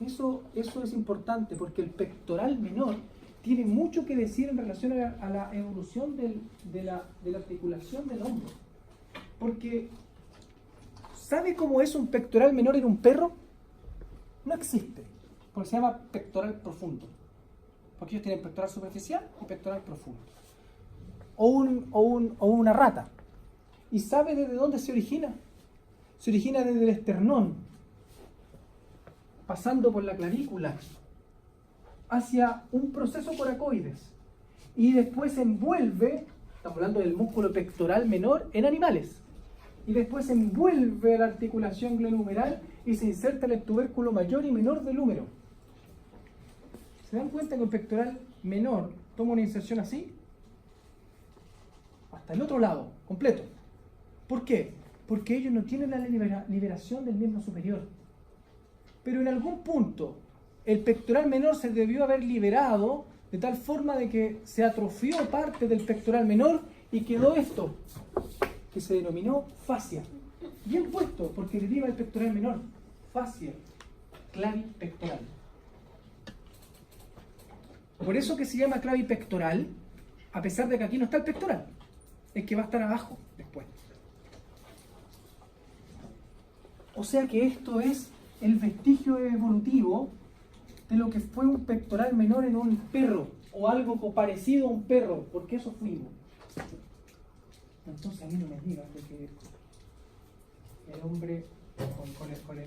Eso es importante porque el pectoral menor tiene mucho que decir en relación a la evolución de la articulación del hombro. Porque, ¿sabe cómo es un pectoral menor en un perro? No existe, porque se llama pectoral profundo. Porque ellos tienen pectoral superficial y pectoral profundo. O una rata. ¿Y sabe desde dónde se origina? Se origina desde el esternón, pasando por la clavícula, hacia un proceso coracoides. Y después se envuelve, estamos hablando del músculo pectoral menor en animales, y después se envuelve la articulación glenohumeral y se inserta en el tubérculo mayor y menor del húmero. ¿Se dan cuenta que el pectoral menor toma una inserción así? hasta el otro lado, completo. ¿Por qué? Porque ellos no tienen la liberación del miembro superior. Pero en algún punto el pectoral menor se debió haber liberado de tal forma de que se atrofió parte del pectoral menor y quedó esto, que se denominó fascia. Bien puesto, porque deriva el pectoral menor. Fascia clavipectoral. Por eso que se llama clavipectoral, a pesar de que aquí no está el pectoral. Es que va a estar abajo después. O sea que esto es el vestigio evolutivo de lo que fue un pectoral menor en un perro, o algo parecido a un perro, porque eso fuimos. Entonces a mí no me digas de que el hombre,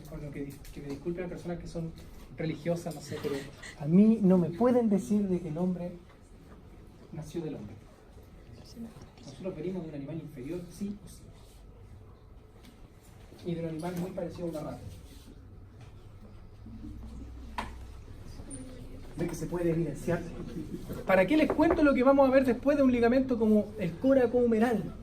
con lo que me disculpen las personas que son religiosas, no sé, pero a mí no me pueden decir de que el hombre nació del hombre. Nosotros venimos de un animal inferior, sí o sí. Y de un animal muy parecido a una rata. ¿Ve que se puede evidenciar? ¿Para qué les cuento lo que vamos a ver después de un ligamento como el coracohumeral?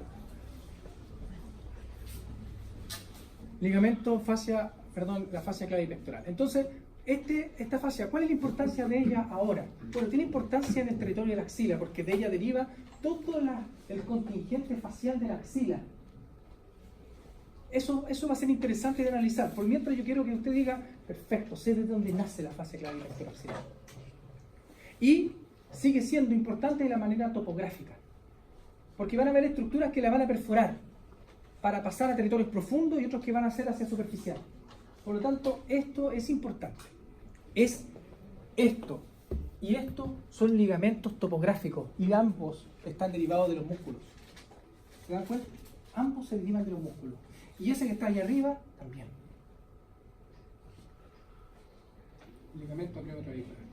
Ligamento fascia, perdón, la fascia clavipectoral. Entonces, esta fascia, ¿cuál es la importancia de ella ahora? Bueno, tiene importancia en el territorio de la axila, porque de ella deriva todo el contingente facial de la axila. Eso va a ser interesante de analizar. Por mientras yo quiero que usted diga, perfecto, sé de dónde nace la fascia clavipectoral axilar. Y sigue siendo importante de la manera topográfica, porque van a haber estructuras que la van a perforar para pasar a territorios profundos y otros que van a ser hacia superficial. Por lo tanto, esto es importante. Es esto y esto son ligamentos topográficos y ambos están derivados de los músculos. ¿Se dan cuenta? Ambos se derivan de los músculos. Y ese que está ahí arriba, también. Ligamento acromioclavicular.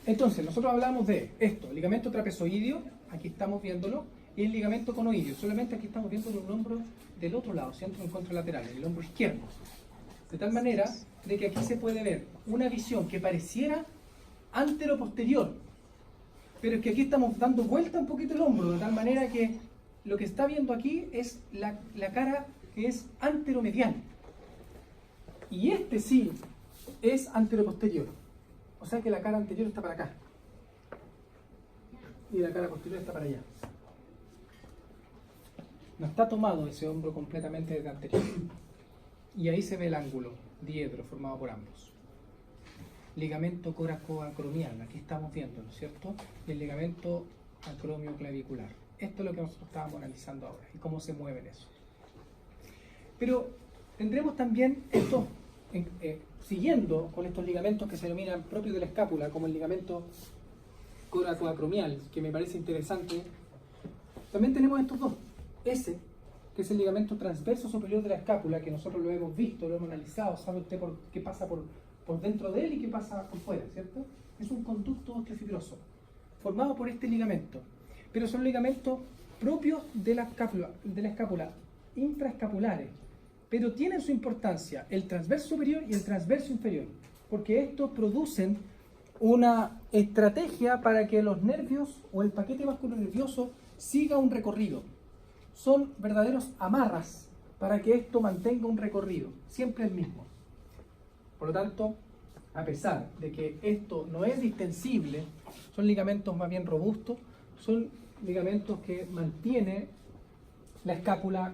Entonces, nosotros hablamos de esto, ligamento trapezoideo, aquí estamos viéndolo, y el ligamento conoideo. Solamente aquí estamos viendo un hombro del otro lado, centro en contralateral, el hombro izquierdo. De tal manera de que aquí se puede ver una visión que pareciera antero-posterior, pero es que aquí estamos dando vuelta un poquito el hombro, de tal manera que lo que está viendo aquí es la cara que es anteromedial. Y este sí es anteroposterior. O sea que la cara anterior está para acá. Y la cara posterior está para allá. No está tomado ese hombro completamente desde anterior. Y ahí se ve el ángulo diedro formado por ambos. Ligamento coracoacromial, aquí estamos viendo, ¿no es cierto? Y el ligamento acromioclavicular. Esto es lo que nosotros estábamos analizando ahora y cómo se mueven eso. Pero tendremos también estos, siguiendo con estos ligamentos que se denominan propios de la escápula, como el ligamento coracoacromial, que me parece interesante. También tenemos estos dos. Ese, que es el ligamento transverso superior de la escápula, que nosotros lo hemos visto, lo hemos analizado, sabe usted qué pasa por dentro de él y qué pasa por fuera, ¿cierto? Es un conducto osteofibroso, formado por este ligamento. Pero son ligamentos propios de la escápula, intraescapulares. Pero tienen su importancia el transverso superior y el transverso inferior, porque estos producen una estrategia para que los nervios o el paquete vasculonervioso siga un recorrido. Son verdaderos amarras para que esto mantenga un recorrido, siempre el mismo. Por lo tanto, a pesar de que esto no es distensible, son ligamentos más bien robustos, son ligamentos que mantienen la escápula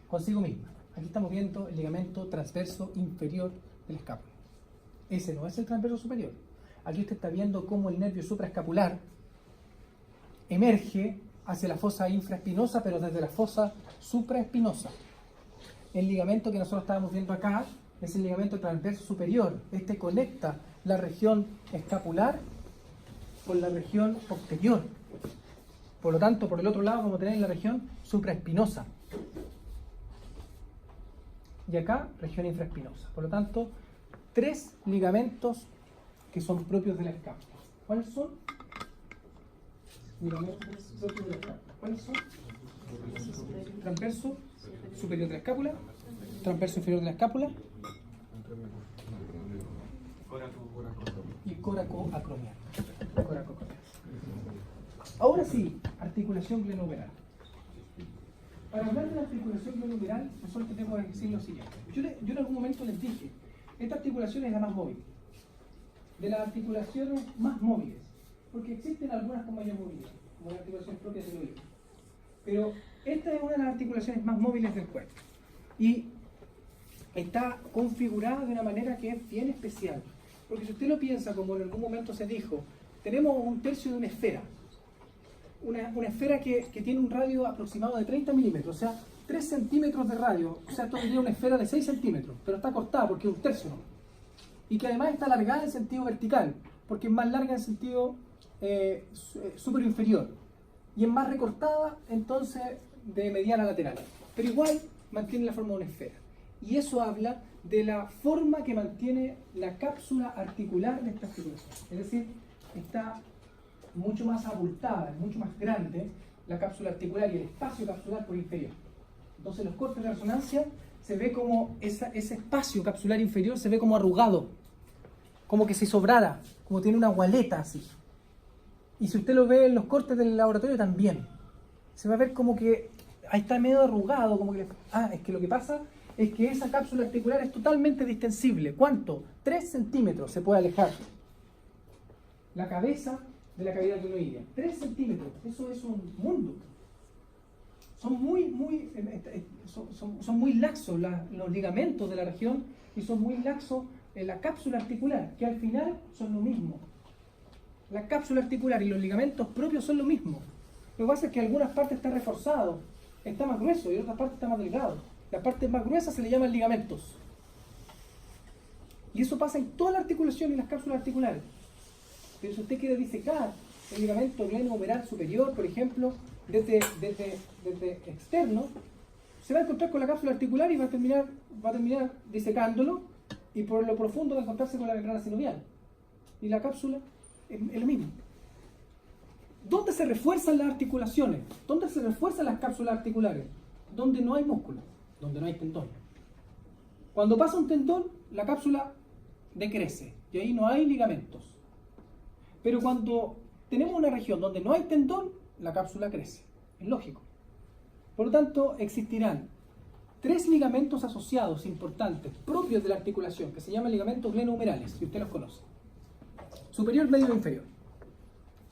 consigo misma. Aquí estamos viendo el ligamento transverso inferior de la escápula. Ese no es el transverso superior. Aquí usted está viendo cómo el nervio supraescapular emerge hacia la fosa infraespinosa, pero desde la fosa supraespinosa. El ligamento que nosotros estábamos viendo acá es el ligamento transverso superior. Este conecta la región escapular con la región posterior. Por lo tanto, por el otro lado vamos a tener la región supraespinosa. Y acá, región infraespinosa. Por lo tanto, 3 ligamentos que son propios de la escápula. ¿Cuáles son? Ligamentos propios de la escápula. ¿Cuáles son? Transverso superior de la escápula, transverso inferior de la escápula. y coracoacromial. Coracoacromial. Ahora sí, articulación glenohumeral. Para hablar de la articulación glenohumeral, nosotros tenemos que decir lo siguiente. Yo en algún momento les dije, esta articulación es la más móvil. De las articulaciones más móviles, porque existen algunas con mayor movilidad, como las articulaciones propias del oído. Pero esta es una de las articulaciones más móviles del cuerpo. Y está configurada de una manera que es bien especial. Porque si usted lo piensa, como en algún momento se dijo, tenemos un tercio de una esfera. Una esfera que tiene un radio aproximado de 30 milímetros, o sea, 3 centímetros de radio. O sea, esto sería una esfera de 6 centímetros, pero está cortada porque es un tercio, ¿no? Y que además está alargada en sentido vertical, porque es más larga en sentido superior inferior. Y es más recortada, entonces, de mediana a lateral. Pero igual mantiene la forma de una esfera. Y eso habla de la forma que mantiene la cápsula articular de esta articulación. Es decir, está mucho más abultada, mucho más grande la cápsula articular y el espacio capsular por inferior. Entonces, los cortes de resonancia se ve como ese espacio capsular inferior se ve como arrugado, como que se sobrara, como tiene una gualeta así. Y si usted lo ve en los cortes del laboratorio también, se va a ver como que ahí está medio arrugado, como que es que lo que pasa es que esa cápsula articular es totalmente distensible. ¿Cuánto? 3 centímetros se puede alejar la cabeza de la cavidad glenoidea. 3 centímetros, eso es un mundo. Son muy laxos los ligamentos de la región y son muy laxos la cápsula articular, que al final son lo mismo. La cápsula articular y los ligamentos propios son lo mismo. Lo que pasa es que en algunas partes está reforzado, está más grueso y en otras partes está más delgado. Las partes más gruesas se le llaman ligamentos. Y eso pasa en toda la articulación y las cápsulas articulares. Pero si usted quiere disecar el ligamento glenohumeral superior, por ejemplo, desde externo, se va a encontrar con la cápsula articular y va a terminar disecándolo, y por lo profundo va a encontrarse con la membrana sinovial. Y la cápsula es lo mismo. ¿Dónde se refuerzan las articulaciones? ¿Dónde se refuerzan las cápsulas articulares? Donde no hay músculo, donde no hay tendón. Cuando pasa un tendón, la cápsula decrece y ahí no hay ligamentos. Pero cuando tenemos una región donde no hay tendón, la cápsula crece. Es lógico. Por lo tanto, existirán 3 ligamentos asociados importantes, propios de la articulación, que se llaman ligamentos glenohumerales, si usted los conoce. Superior, medio e inferior.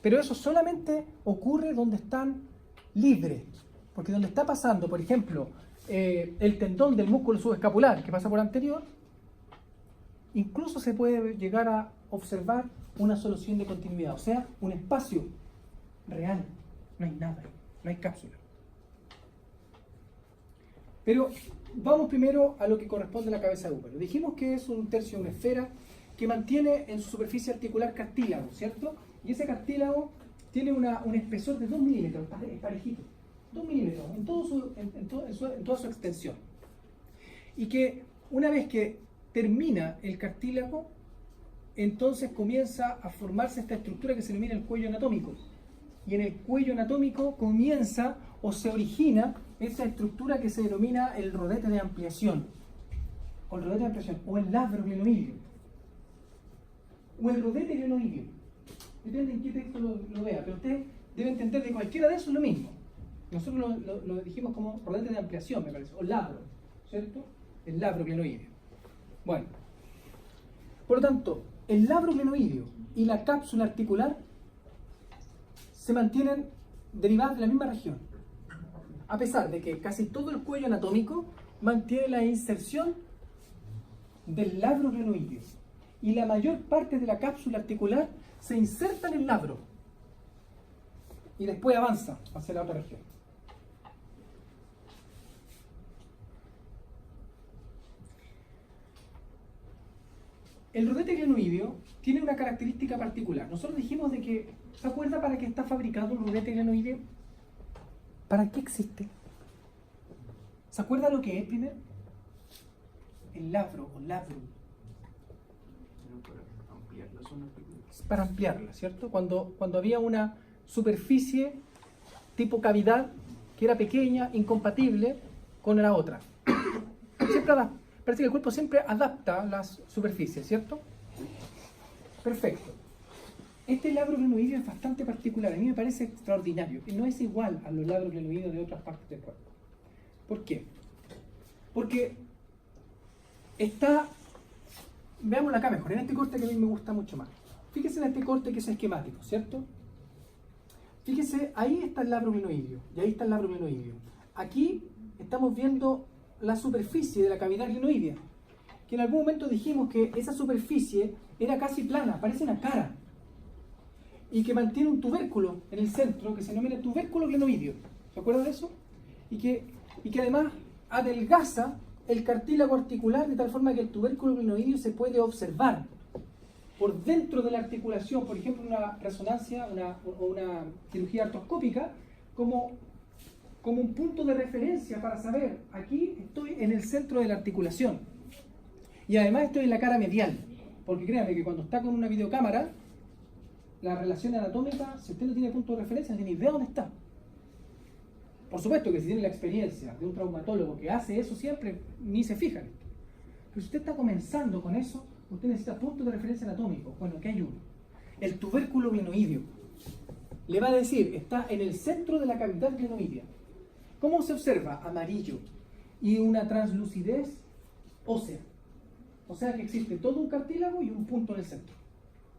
Pero eso solamente ocurre donde están libres. Porque donde está pasando, por ejemplo, el tendón del músculo subescapular, que pasa por anterior, incluso se puede llegar a observar una solución de continuidad, o sea, un espacio real. No hay nada, no hay cápsula. Pero vamos primero a lo que corresponde a la cabeza de útero. Dijimos que es un tercio de una esfera que mantiene en su superficie articular cartílago, ¿cierto? Y ese cartílago tiene un espesor de 2 milímetros, es parejito, 2 milímetros en toda su extensión. Y que una vez que termina el cartílago, entonces comienza a formarse esta estructura que se denomina el cuello anatómico. Y en el cuello anatómico comienza o se origina esa estructura que se denomina el rodete de ampliación, o el labro glenoideo, o el rodete glenoideo. Depende en qué texto lo vea, pero usted debe entender de cualquiera de esos lo mismo. Nosotros lo dijimos como rodete de ampliación, me parece, o labro, ¿cierto? El labro glenoideo. Bueno, por lo tanto, el labro glenoideo y la cápsula articular se mantienen derivadas de la misma región, a pesar de que casi todo el cuello anatómico mantiene la inserción del labro glenoideo y la mayor parte de la cápsula articular se inserta en el labro y después avanza hacia la otra región. El rodete glenoideo tiene una característica particular. Nosotros dijimos de que, ¿se acuerda para qué está fabricado un rodete glenoideo? ¿Para qué existe? ¿Se acuerda lo que es primero? El labro o labrum. Para ampliar la zona articular. Para ampliarla, ¿cierto? Cuando había una superficie tipo cavidad que era pequeña, incompatible con la otra. Parece que el cuerpo siempre adapta las superficies, ¿cierto? Perfecto. Este labro glenoideo es bastante particular, a mí me parece extraordinario, y no es igual a los labros glenoideos de otras partes del cuerpo. ¿Por qué? Porque está, veámoslo acá mejor, en este corte que a mí me gusta mucho más. Fíjense en este corte que es esquemático, ¿cierto? Fíjense, ahí está el labro glenoideo, y ahí está el labro glenoideo. Aquí estamos viendo la superficie de la cavidad glenoidea, que en algún momento dijimos que esa superficie era casi plana, parece una cara, y que mantiene un tubérculo en el centro que se denomina tubérculo glenoideo. ¿Se acuerdan de eso? Y que además adelgaza el cartílago articular de tal forma que el tubérculo glenoideo se puede observar por dentro de la articulación, por ejemplo, una resonancia o una cirugía artroscópica, como un punto de referencia para saber, aquí estoy en el centro de la articulación. Y además estoy en la cara medial, porque créanme que cuando está con una videocámara, la relación anatómica, si usted no tiene punto de referencia, no tiene idea dónde está. Por supuesto que si tiene la experiencia de un traumatólogo que hace eso siempre, ni se fijan. Pero si usted está comenzando con eso, usted necesita puntos de referencia anatómicos. Bueno, aquí hay uno. El tubérculo glenoideo. Le va a decir, está en el centro de la cavidad glenoidea. ¿Cómo se observa? Amarillo. Y una translucidez ósea. O sea que existe todo un cartílago y un punto en el centro.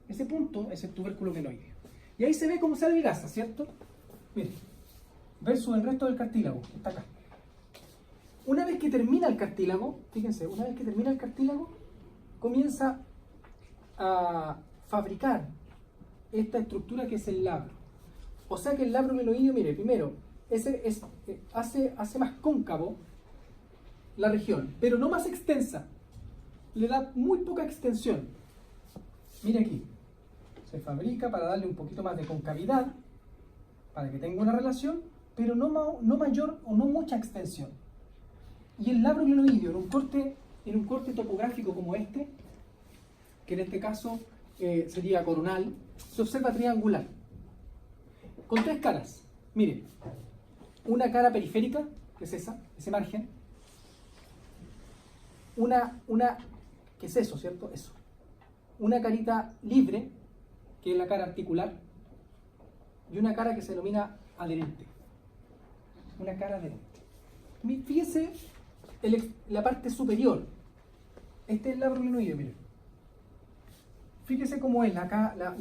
Ese punto es el tubérculo glenoideo. Y ahí se ve cómo se adelgaza, ¿cierto? Miren, versus el resto del cartílago, que está acá. Una vez que termina el cartílago, fíjense, una vez que termina el cartílago, comienza a fabricar esta estructura que es el labro. O sea que el labro glenoideo, mire, primero, hace más cóncavo la región, pero no más extensa. Le da muy poca extensión. Mire aquí, se fabrica para darle un poquito más de concavidad, para que tenga una relación, pero no mayor o no mucha extensión. Y el labro glenoideo en un corte topográfico como este, que en este caso sería coronal, se observa triangular, con tres caras. Miren, una cara periférica, que es ese margen, ¿qué es eso, cierto? Eso. Una carita libre, que es la cara articular, y una cara que se denomina adherente. Una cara adherente. Fíjese la parte superior. Este es el labro glenoideo, miren. Fíjese cómo es la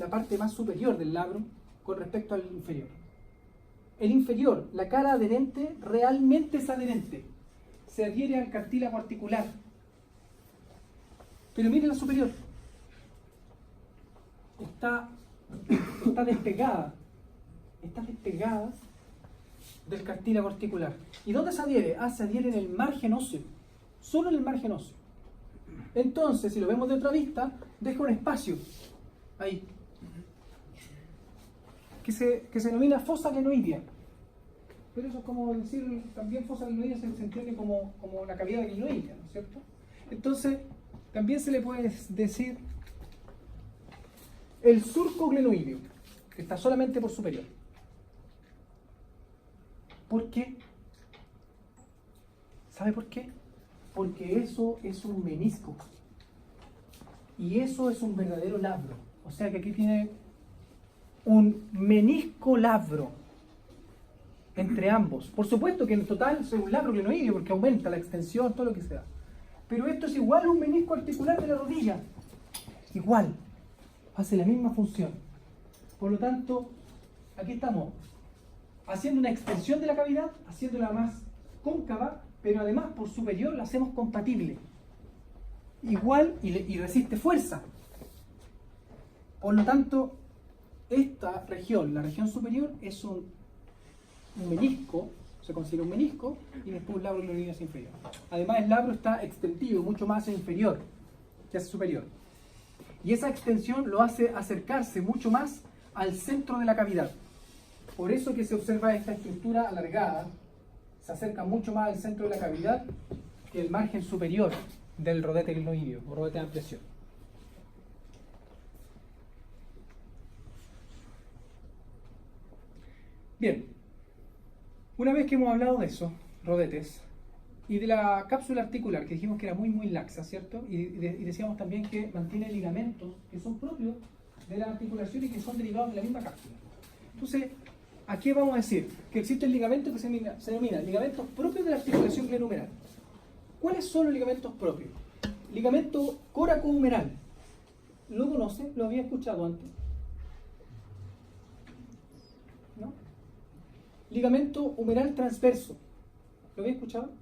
parte más superior del labro con respecto al inferior. El inferior, la cara adherente, realmente es adherente. Se adhiere al cartílago articular. Pero miren la superior. Está despegada. Está despegada del cartílago articular. ¿Y dónde se adhiere? Se adhiere en el margen óseo. Solo en el margen óseo. Entonces, si lo vemos de otra vista, deja un espacio ahí. Que se denomina fosa glenoidea. Pero eso es como decir, también fosa glenoidea se entiende como la cavidad glenoidea, ¿no es cierto? Entonces, también se le puede decir el surco glenoideo, que está solamente por superior. ¿Por qué? ¿Sabe por qué? Porque eso es un menisco. Y eso es un verdadero labro. O sea que aquí tiene un menisco labro entre ambos. Por supuesto que en total es un labro glenoideo porque aumenta la extensión, todo lo que sea. Pero esto es igual a un menisco articular de la rodilla. Igual. Hace la misma función. Por lo tanto, aquí estamos haciendo una extensión de la cavidad, haciéndola más cóncava, pero además por superior la hacemos compatible. Igual y resiste fuerza. Por lo tanto, esta región, la región superior, es un menisco, se considera un menisco, y después un labro glenoideo hacia inferior. Además, el labro está extendido mucho más hacia inferior que hacia superior. Y esa extensión lo hace acercarse mucho más al centro de la cavidad. Por eso que se observa esta estructura alargada, se acerca mucho más al centro de la cavidad que el margen superior del rodete glenoideo o rodete de ampliación. Bien, una vez que hemos hablado de eso, rodetes, Y de la cápsula articular, que dijimos que era muy, muy laxa, ¿cierto? Y decíamos también que mantiene ligamentos que son propios de la articulación y que son derivados de la misma cápsula. Entonces, aquí vamos a decir que existen ligamentos que se denominan ligamentos propios de la articulación glenohumeral. ¿Cuáles son los ligamentos propios? Ligamento coracohumeral. ¿Lo conoce? ¿Lo había escuchado antes? ¿No? Ligamento humeral transverso. ¿Lo había escuchado?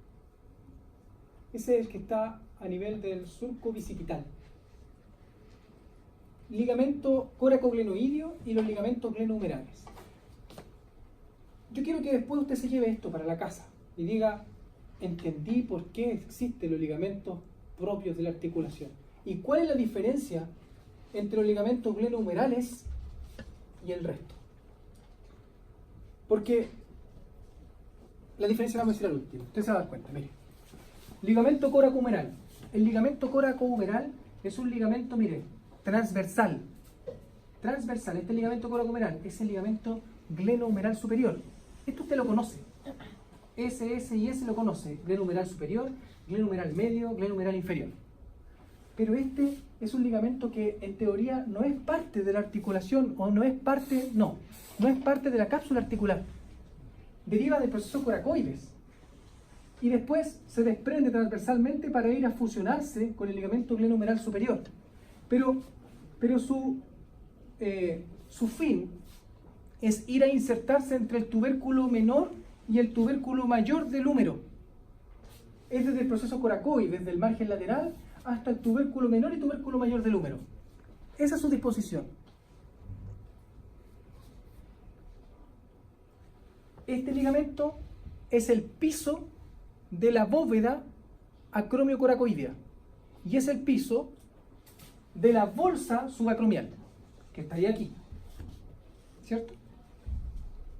Ese es el que está a nivel del surco bicipital. Ligamento coracoglenoideo y los ligamentos glenohumerales. Yo quiero que después usted se lleve esto para la casa y diga, entendí por qué existen los ligamentos propios de la articulación. ¿Y cuál es la diferencia entre los ligamentos glenohumerales y el resto? Porque la diferencia la vamos a decir al último. Usted se va a dar cuenta, mire. Ligamento coracohumeral. El ligamento coracohumeral es un ligamento, mire, transversal. Transversal. Este ligamento coracohumeral es el ligamento glenohumeral superior. Esto usted lo conoce. S y S lo conoce. Glenohumeral superior, glenohumeral medio, glenohumeral inferior. Pero este es un ligamento que en teoría no es parte de la articulación o no es parte de la cápsula articular. Deriva del proceso coracoides. Y después se desprende transversalmente para ir a fusionarse con el ligamento glenohumeral superior. Pero su fin es ir a insertarse entre el tubérculo menor y el tubérculo mayor del húmero. Es desde el proceso coracoide, desde el margen lateral hasta el tubérculo menor y tubérculo mayor del húmero. Esa es su disposición. Este ligamento es el piso de la bóveda acromiocoracoidea y es el piso de la bolsa subacromial, que estaría aquí, ¿cierto?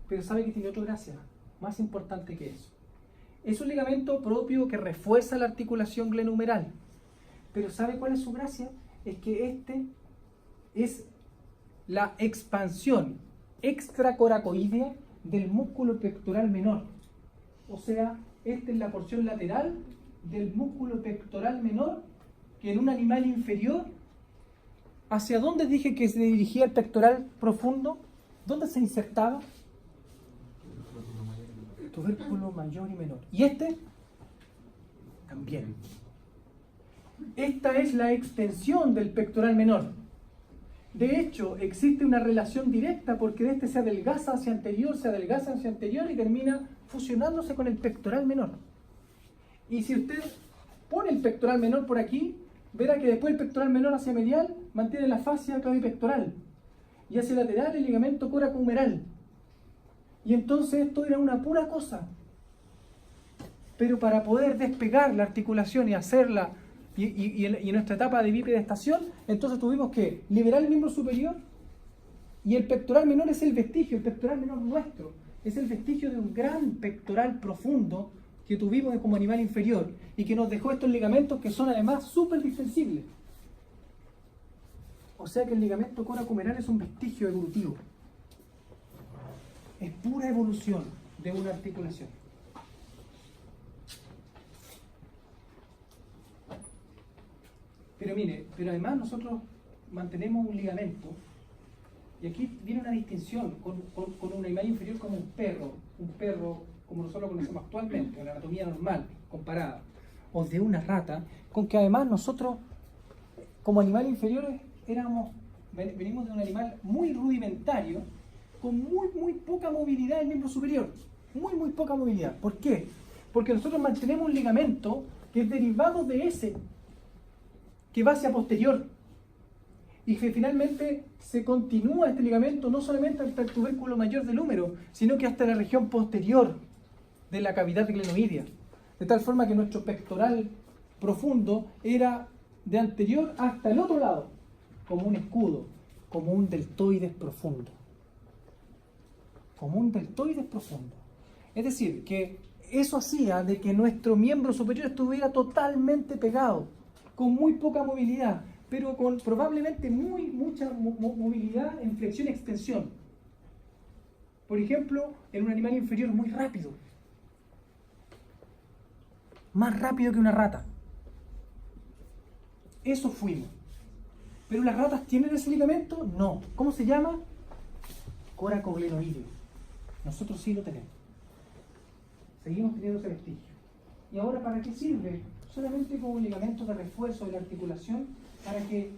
Pero sabe que tiene otra gracia, más importante que eso. Es un ligamento propio que refuerza la articulación glenohumeral, pero ¿sabe cuál es su gracia? Es que este es la expansión extracoracoidea del músculo pectoral menor. O sea, esta es la porción lateral del músculo pectoral menor que en un animal inferior, ¿hacia dónde dije que se dirigía el pectoral profundo? ¿Dónde se insertaba? El tubérculo mayor y menor. ¿Y este? También. Esta es la extensión del pectoral menor. De hecho, existe una relación directa porque de este se adelgaza hacia anterior y termina fusionándose con el pectoral menor. Y si usted pone el pectoral menor por aquí, verá que después el pectoral menor hacia medial mantiene la fascia clavipectoral y hacia lateral el ligamento coracohumeral. Y entonces esto era una pura cosa. Pero para poder despegar la articulación y hacerla y en nuestra etapa de bipedestación, entonces tuvimos que liberar el miembro superior y el pectoral menor es el vestigio, el pectoral menor nuestro, es el vestigio de un gran pectoral profundo que tuvimos como animal inferior y que nos dejó estos ligamentos que son además súper distensibles. O sea que el ligamento coracohumeral es un vestigio evolutivo. Es pura evolución de una articulación. Pero mire, además nosotros mantenemos un ligamento, y aquí viene una distinción con un animal inferior como un perro como nosotros lo conocemos actualmente, en la anatomía normal, comparada, o de una rata, con que además nosotros, como animales inferiores, venimos de un animal muy rudimentario, con muy poca movilidad del miembro superior, muy poca movilidad. ¿Por qué? Porque nosotros mantenemos un ligamento que es derivado de ese, que va hacia posterior y que finalmente se continúa este ligamento no solamente hasta el tubérculo mayor del húmero, sino que hasta la región posterior de la cavidad glenoidea, de tal forma que nuestro pectoral profundo era de anterior hasta el otro lado, como un escudo, como un deltoides profundo, es decir, que eso hacía de que nuestro miembro superior estuviera totalmente pegado, con muy poca movilidad, pero con probablemente mucha movilidad en flexión y extensión. Por ejemplo, en un animal inferior muy rápido. más rápido que una rata. Eso fuimos. ¿Pero las ratas tienen ese ligamento? No. ¿Cómo se llama? Coracoglenoideo. Nosotros sí lo tenemos. Seguimos teniendo ese vestigio. ¿Y ahora para qué sirve? Solamente como ligamento de refuerzo de la articulación, para que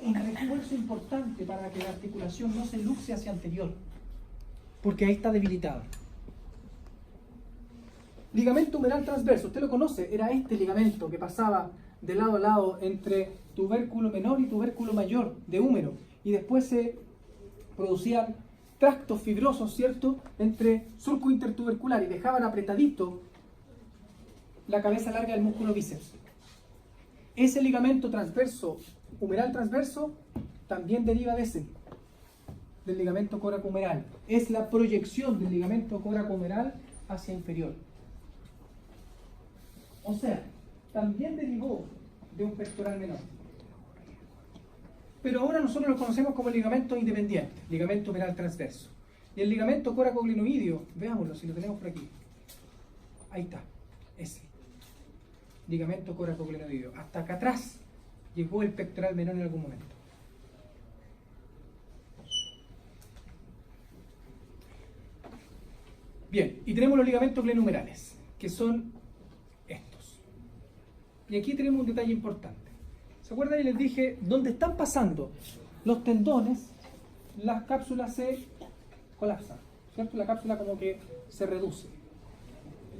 un refuerzo importante para que la articulación no se luxe hacia anterior, porque ahí está debilitada. Ligamento humeral transverso, usted lo conoce, era este ligamento que pasaba de lado a lado entre tubérculo menor y tubérculo mayor de húmero, y después se producían tractos fibrosos, ¿cierto?, entre surco intertubercular y dejaban apretadito la cabeza larga del músculo bíceps. Ese ligamento transverso, humeral transverso, también deriva de ese, del ligamento coracohumeral. Es la proyección del ligamento coracohumeral hacia inferior. O sea, también derivó de un pectoral menor. Pero ahora nosotros lo conocemos como ligamento independiente, ligamento humeral transverso. Y el ligamento coracoglenoideo, veámoslo si lo tenemos por aquí. Ahí está, ese. Ligamento coracoglenoideo. Hasta acá atrás llegó el pectoral menor en algún momento. Bien, y tenemos los ligamentos glenohumerales, que son estos. Y aquí tenemos un detalle importante. ¿Se acuerdan? Y les dije, donde están pasando los tendones, las cápsulas se colapsan, ¿cierto? La cápsula como que se reduce.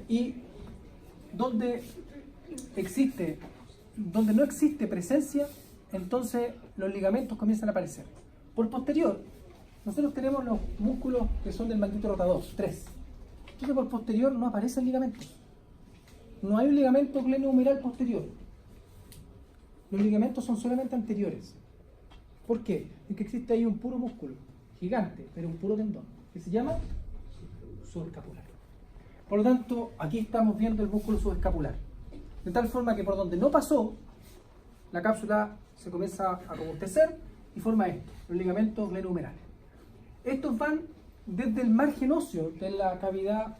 Y donde no existe presencia, entonces los ligamentos comienzan a aparecer. Por posterior, nosotros tenemos los músculos que son del manguito rotador, 3. Entonces por posterior no aparecen ligamentos. No hay un ligamento glenohumeral posterior. Los ligamentos son solamente anteriores. ¿Por qué? Porque existe ahí un puro músculo, gigante, pero un puro tendón, que se llama subescapular. Por lo tanto, aquí estamos viendo el músculo subescapular. De tal forma que por donde no pasó, la cápsula se comienza a robustecer y forma esto, los ligamentos glenohumerales. Estos van desde el margen óseo de la cavidad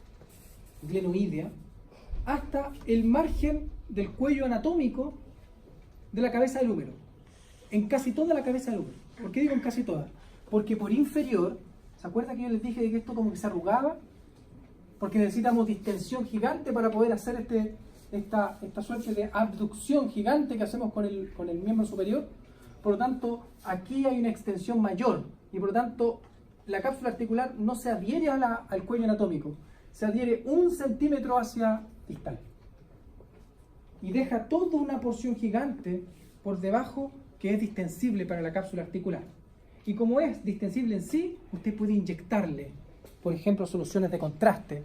glenoidea hasta el margen del cuello anatómico de la cabeza del húmero. En casi toda la cabeza del húmero. ¿Por qué digo en casi toda? Porque por inferior, ¿se acuerdan que yo les dije de que esto como que se arrugaba? Porque necesitamos distensión gigante para poder hacer esta suerte de abducción gigante que hacemos con el miembro superior. Por lo tanto, aquí hay una extensión mayor y por lo tanto la cápsula articular no se adhiere al cuello anatómico, se adhiere 1 centímetro hacia distal y deja toda una porción gigante por debajo que es distensible para la cápsula articular. Y como es distensible en sí, usted puede inyectarle, por ejemplo, soluciones de contraste,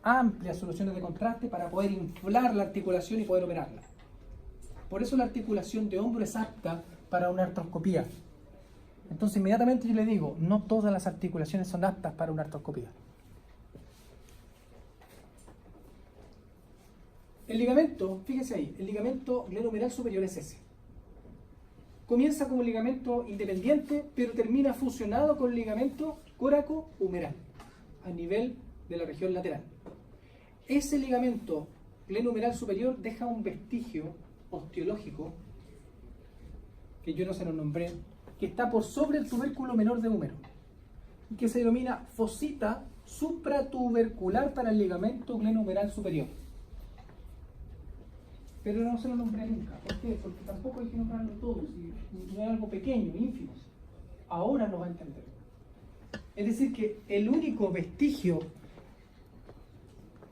amplias soluciones de contraste para poder inflar la articulación y poder operarla. Por eso la articulación de hombro es apta para una artroscopía. Entonces inmediatamente yo le digo, no todas las articulaciones son aptas para una artroscopía. El ligamento, fíjese ahí, el ligamento glenohumeral superior es ese. Comienza como ligamento independiente, pero termina fusionado con el ligamento coracohumeral a nivel de la región lateral. Ese ligamento glenohumeral superior deja un vestigio osteológico, que yo no se lo nombré, que está por sobre el tubérculo menor de húmero, y que se denomina fosita supratubercular para el ligamento glenohumeral superior. Pero no se lo nombré nunca. ¿Por qué? Porque tampoco hay que nombrarlo todo, no es algo pequeño, ínfimo. Ahora lo va a entender. Es decir, que el único vestigio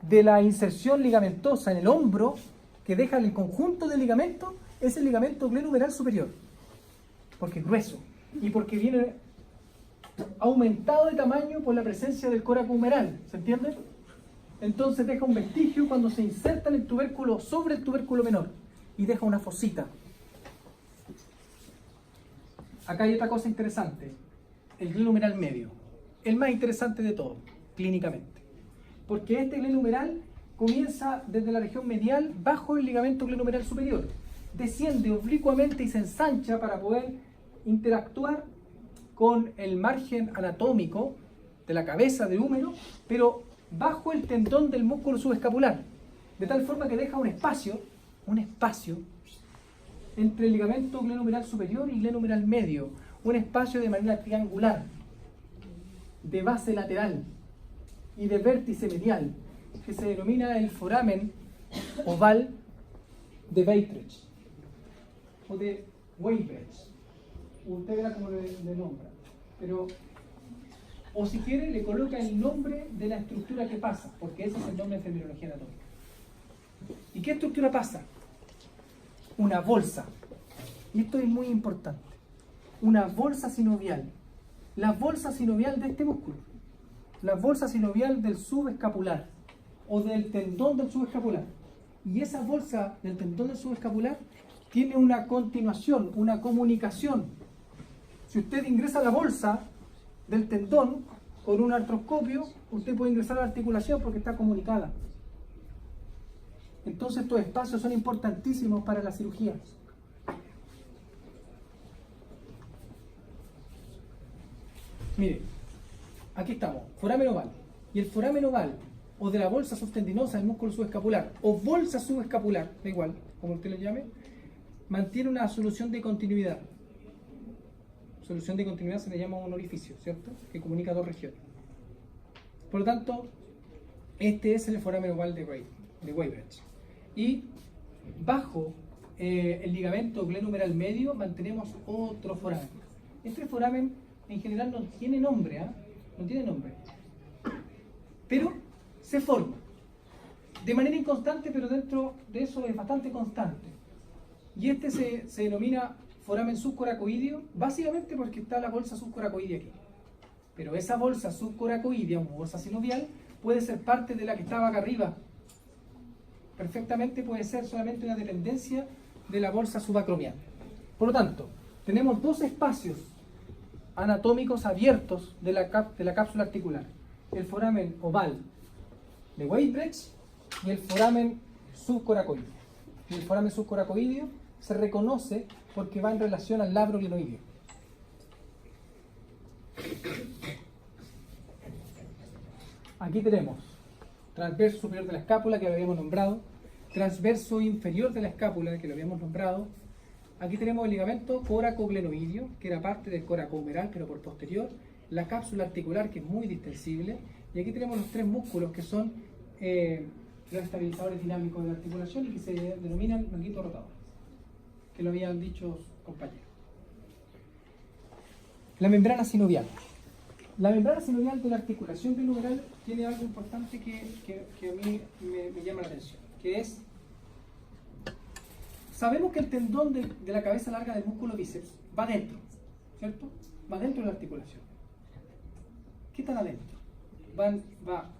de la inserción ligamentosa en el hombro que deja el conjunto del ligamento es el ligamento glenohumeral superior, porque es grueso y porque viene aumentado de tamaño por la presencia del coracohumeral, ¿se entiende? Entonces deja un vestigio cuando se inserta en el tubérculo sobre el tubérculo menor y deja una fosita. Acá hay otra cosa interesante, el glenohumeral medio, el más interesante de todo, clínicamente. Porque este glenohumeral comienza desde la región medial bajo el ligamento glenohumeral superior, desciende oblicuamente y se ensancha para poder interactuar con el margen anatómico de la cabeza del húmero, pero bajo el tendón del músculo subescapular. de tal forma que deja un espacio entre el ligamento glenohumeral superior y glenohumeral medio, un espacio de manera triangular, de base lateral y de vértice medial, que se denomina el foramen oval de Weitbrecht o de Weisbrecht. Usted verá cómo le nombra, pero o si quiere le coloca el nombre de la estructura que pasa, porque ese es el nombre en terminología anatómica. ¿Y qué estructura pasa? Una bolsa. Y esto es muy importante. Una bolsa sinovial. La bolsa sinovial de este músculo. La bolsa sinovial del subescapular o del tendón del subescapular. Y esa bolsa del tendón del subescapular tiene una continuación, una comunicación. Si usted ingresa la bolsa del tendón con un artroscopio, usted puede ingresar a la articulación porque está comunicada. Entonces estos espacios son importantísimos para la cirugía. Mire, aquí estamos, foramen oval. Y el foramen oval, o de la bolsa subtendinosa del músculo subescapular, o bolsa subescapular, da igual, como usted lo llame, mantiene una solución de continuidad. Solución de continuidad se le llama un orificio, ¿cierto? Que comunica dos regiones. Por lo tanto, este es el foramen oval de Weisbrecht. Y bajo el ligamento glenohumeral medio mantenemos otro foramen. Este foramen en general no tiene nombre, ¿eh? No tiene nombre. Pero se forma de manera inconstante, pero dentro de eso es bastante constante. Y este se denomina foramen subcoracoideo, básicamente porque está la bolsa subcoracoidea aquí. Pero esa bolsa subcoracoidea, o bolsa sinovial, puede ser parte de la que estaba acá arriba. Perfectamente puede ser solamente una dependencia de la bolsa subacromial. Por lo tanto, tenemos dos espacios anatómicos abiertos de la cápsula articular. El foramen oval de Weisbrecht y el foramen subcoracoideo. Y el foramen subcoracoideo se reconoce porque va en relación al labro glenoideo. Aquí tenemos transverso superior de la escápula, que lo habíamos nombrado, transverso inferior de la escápula, que lo habíamos nombrado. Aquí tenemos el ligamento coracoglenoideo, que era parte del coracohumeral, pero por posterior, la cápsula articular, que es muy distensible, y aquí tenemos los tres músculos, que son los estabilizadores dinámicos de la articulación y que se denominan manguitos rotadores, que lo habían dicho compañeros. La membrana sinovial. La membrana sinovial de la articulación glenohumeral tiene algo importante que a mí me llama la atención, que es, sabemos que el tendón de la cabeza larga del músculo bíceps va dentro, ¿cierto? Va dentro de la articulación. ¿Qué tan adentro? Va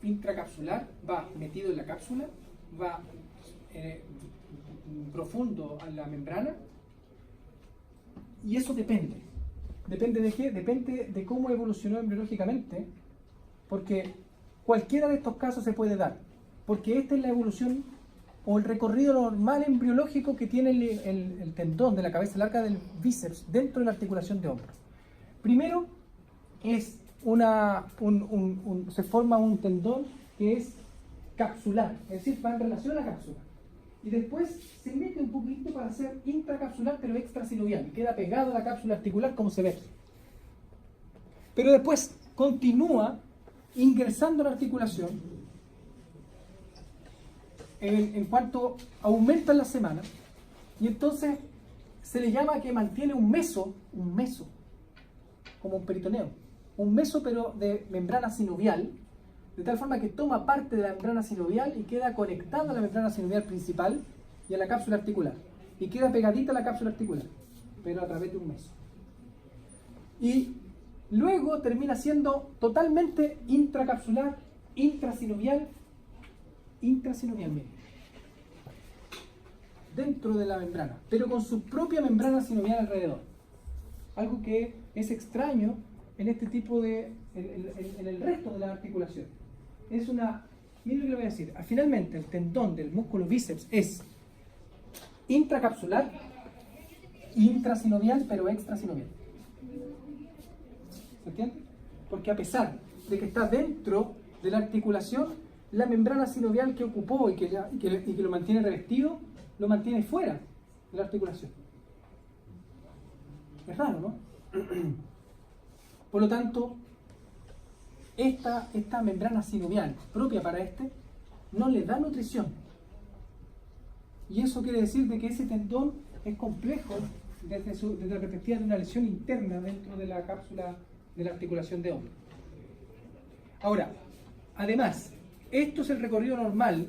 intracapsular, va metido en la cápsula, va profundo a la membrana, y eso depende. ¿Depende de qué? Depende de cómo evolucionó embriológicamente, porque cualquiera de estos casos se puede dar, porque esta es la evolución o el recorrido normal embriológico que tiene el tendón de la cabeza larga del bíceps dentro de la articulación de hombro. Primero es se forma un tendón que es capsular, es decir, va en relación a la cápsula. Y después se mete un poquito para ser intracapsular, pero extrasinovial, y queda pegado a la cápsula articular como se ve aquí. Pero después continúa ingresando a la articulación en cuanto aumentan las semanas, y entonces se le llama que mantiene un meso, como un peritoneo, un meso pero de membrana sinovial, de tal forma que toma parte de la membrana sinovial y queda conectada a la membrana sinovial principal y a la cápsula articular, y queda pegadita a la cápsula articular, pero a través de un meso. Y luego termina siendo totalmente intracapsular, intrasinovial, dentro de la membrana, pero con su propia membrana sinovial alrededor. Algo que es extraño en este tipo de, en el resto de la articulación. Es una, miren lo que le voy a decir, finalmente el tendón del músculo bíceps es intracapsular, intrasinovial, pero extrasinovial. ¿Se entiende? Porque a pesar de que está dentro de la articulación, la membrana sinovial que ocupó y que lo mantiene revestido, lo mantiene fuera de la articulación. Es raro, ¿no? Por lo tanto, esta membrana sinovial propia para no le da nutrición. Y eso quiere decir de que ese tendón es complejo desde la perspectiva de una lesión interna dentro de la cápsula de la articulación de hombro. Ahora, además, esto es el recorrido normal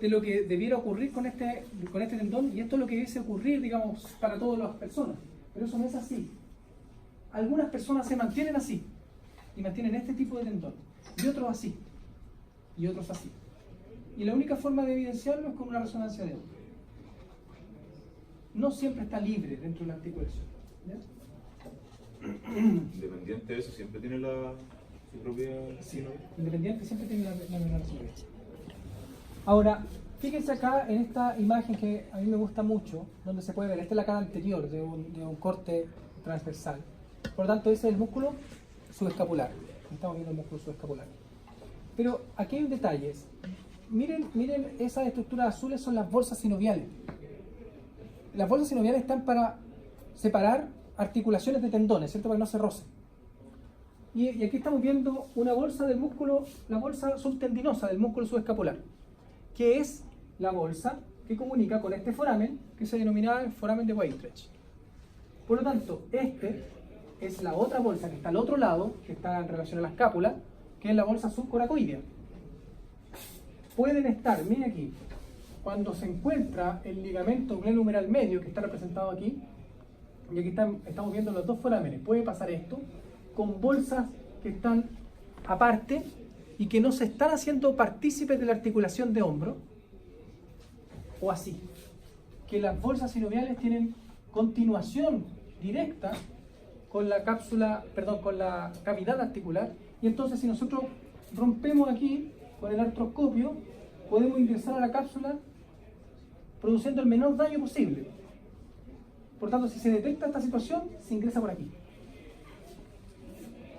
de lo que debiera ocurrir con este tendón, y esto es lo que debiese ocurrir, digamos, para todas las personas. Pero eso no es así. Algunas personas se mantienen así, y mantienen este tipo de tendón, y otros así, y otros así. Y la única forma de evidenciarlo es con una resonancia de hombro. No siempre está libre dentro de la articulación. ¿Ya? Independiente de eso, siempre tiene su propia sinovial. Independiente siempre tiene la membrana sinovial. Ahora, fíjense acá en esta imagen que a mí me gusta mucho, donde se puede ver, esta es la cara anterior de un corte transversal. Por lo tanto, ese es el músculo subescapular. Estamos viendo el músculo subescapular. Pero aquí hay un detalle. Miren, esas estructuras azules son las bolsas sinoviales. Las bolsas sinoviales están para separar articulaciones de tendones, ¿cierto? Para que no se rocen. Y aquí estamos viendo una bolsa del músculo, la bolsa subtendinosa del músculo subescapular, que es la bolsa que comunica con este foramen, que se denomina el foramen de Weierstrass. Por lo tanto, es la otra bolsa que está al otro lado, que está en relación a la escápula, que es la bolsa subcoracoidea. Pueden estar, miren aquí, cuando se encuentra el ligamento glenohumeral medio, que está representado aquí, y aquí estamos viendo los dos forámenes, puede pasar esto, con bolsas que están aparte y que no se están haciendo partícipes de la articulación de hombro, o así, que las bolsas sinoviales tienen continuación directa con la con la cavidad articular, y entonces si nosotros rompemos aquí con el artroscopio, podemos ingresar a la cápsula produciendo el menor daño posible. Por tanto, si se detecta esta situación, se ingresa por aquí.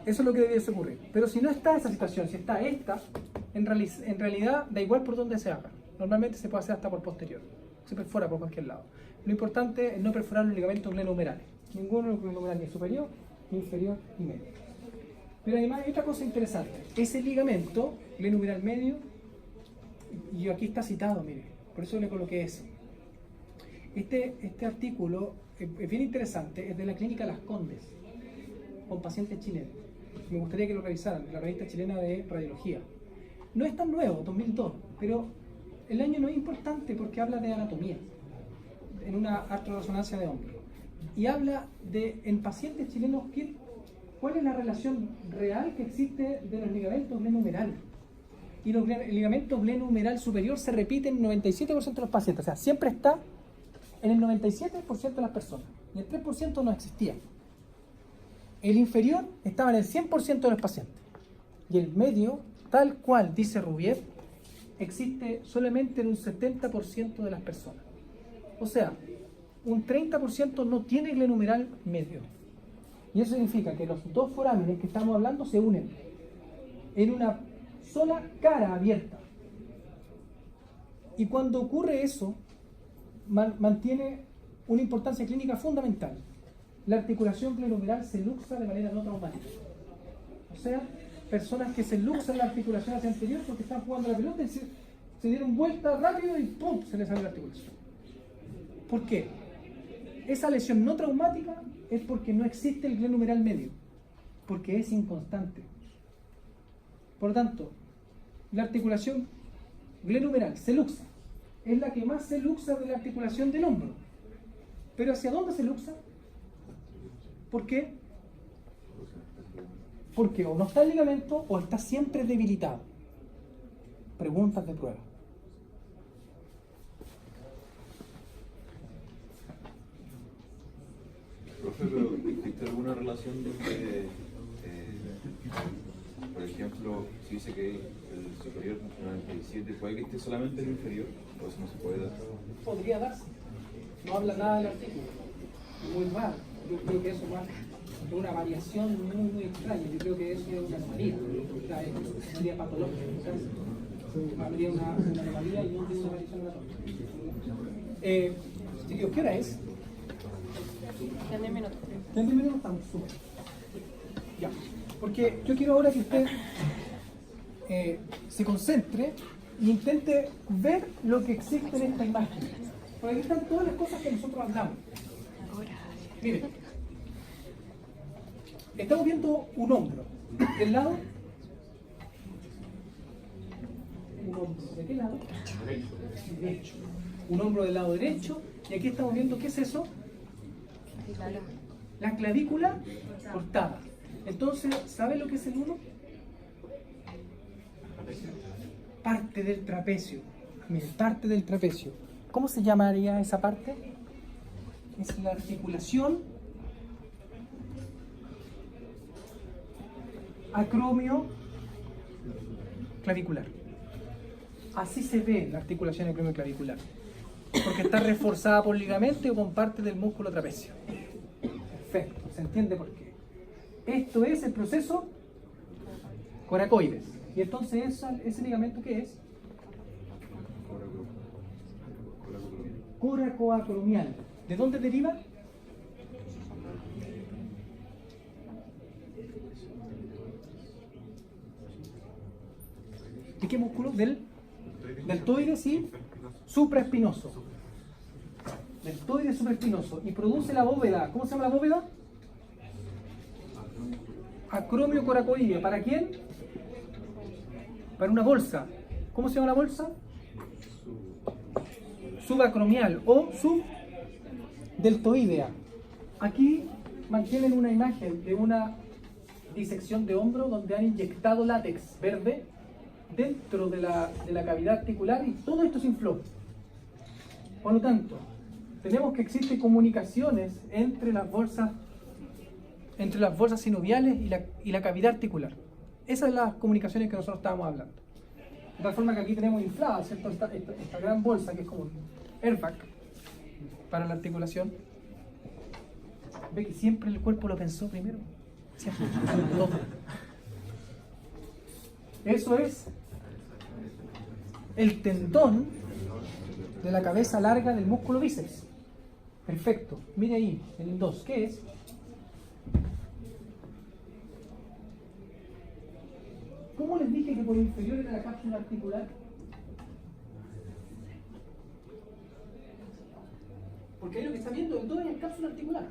Eso es lo que debiese ocurrir. Pero si no está esa situación, si está esta, en realidad da igual por dónde se haga. Normalmente se puede hacer hasta por posterior. Se perfora por cualquier lado. Lo importante es no perforar los ligamentos glenohumerales. Ninguno glenohumeral, ni superior, ni inferior, ni medio. Pero además hay otra cosa interesante. Ese ligamento glenohumeral medio, y aquí está citado, mire, por eso le coloqué eso. Este artículo es bien interesante, es de la clínica Las Condes, con pacientes chilenos. Me gustaría que lo revisaran, de la revista chilena de radiología. No es tan nuevo, 2002, pero el año no es importante porque habla de anatomía, en una artroresonancia de hombro. Y habla en pacientes chilenos, cuál es la relación real que existe de los ligamentos glenohumerales. Y el ligamento glenohumeral superior se repite en el 97% de los pacientes, o sea, siempre está en el 97% de las personas, y el 3% no existía. El inferior estaba en el 100% de los pacientes, y el medio, tal cual dice Rubier, existe solamente en un 70% de las personas. O sea, un 30% no tiene glenohumeral medio. Y eso significa que los dos forámenes que estamos hablando se unen en una sola cara abierta. Y cuando ocurre eso, mantiene una importancia clínica fundamental. La articulación glenohumeral se luxa de manera no traumática. O sea, personas que se luxan la articulación hacia anterior porque están jugando la pelota y se dieron vuelta rápido y ¡pum!, se les sale la articulación. ¿Por qué? Esa lesión no traumática es porque no existe el glenohumeral medio, porque es inconstante. Por lo tanto, la articulación glenohumeral se luxa, es la que más se luxa de la articulación del hombro. ¿Pero hacia dónde se luxa? ¿Por qué? Porque o no está el ligamento o está siempre debilitado. Preguntas de prueba. Profe, pero ¿existe alguna relación entre, por ejemplo, si dice que el superior 97, puede que esté solamente el inferior? ¿O eso no se puede dar? Podría darse. No habla nada del artículo. Muy raro. Yo creo que eso es una variación muy extraña. Yo creo que eso es una anomalía. Una anomalía patológica. ¿Sabes? Habría una anomalía y un una aparición anatómica. Chicos, ¿qué hora es? En 10 minutos. ¿En 10 minutos estamos? Súper. Ya. Porque yo quiero ahora que usted se concentre e intente ver lo que existe en esta imagen. Porque aquí están todas las cosas que nosotros hablamos. Miren. Estamos viendo un hombro. Del lado. Un hombro. ¿De qué lado? Derecho. Un hombro del lado derecho. Y aquí estamos viendo, ¿qué es eso? La clavícula cortada. Entonces, ¿sabe lo que es el uno? Parte del trapecio. Miren, parte del trapecio. ¿Cómo se llamaría esa parte? Es la articulación acromio clavicular. Así se ve la articulación acromio clavicular. Porque está reforzada por ligamento o con parte del músculo trapecio. Perfecto, se entiende por qué. Esto es el proceso coracoides. Y entonces, ¿ese ligamento qué es? Coracoacromial. ¿De dónde deriva? ¿De qué músculo? Del deltoides y supraespinoso. Deltoides supraespinoso. Y produce la bóveda. ¿Cómo se llama la bóveda? Acromio coracoideo. ¿Para quién? Para una bolsa. ¿Cómo se llama la bolsa? Subacromial o subdeltoidea. Aquí mantienen una imagen de una disección de hombro donde han inyectado látex verde dentro de la cavidad articular y todo esto se infló. Por lo tanto, tenemos que existen comunicaciones entre las bolsas sinoviales y la cavidad articular. Esas son las comunicaciones que nosotros estábamos hablando. De tal forma que aquí tenemos inflada, ¿cierto? Esta gran bolsa que es como un airbag para la articulación. Ve que siempre el cuerpo lo pensó primero. Siempre. Eso es el tendón de la cabeza larga del músculo bíceps. Perfecto. Mire ahí, en el 2. ¿Qué es? ¿Cómo les dije que por inferior era la cápsula articular? Porque ahí lo que está viendo el 2 es la cápsula articular.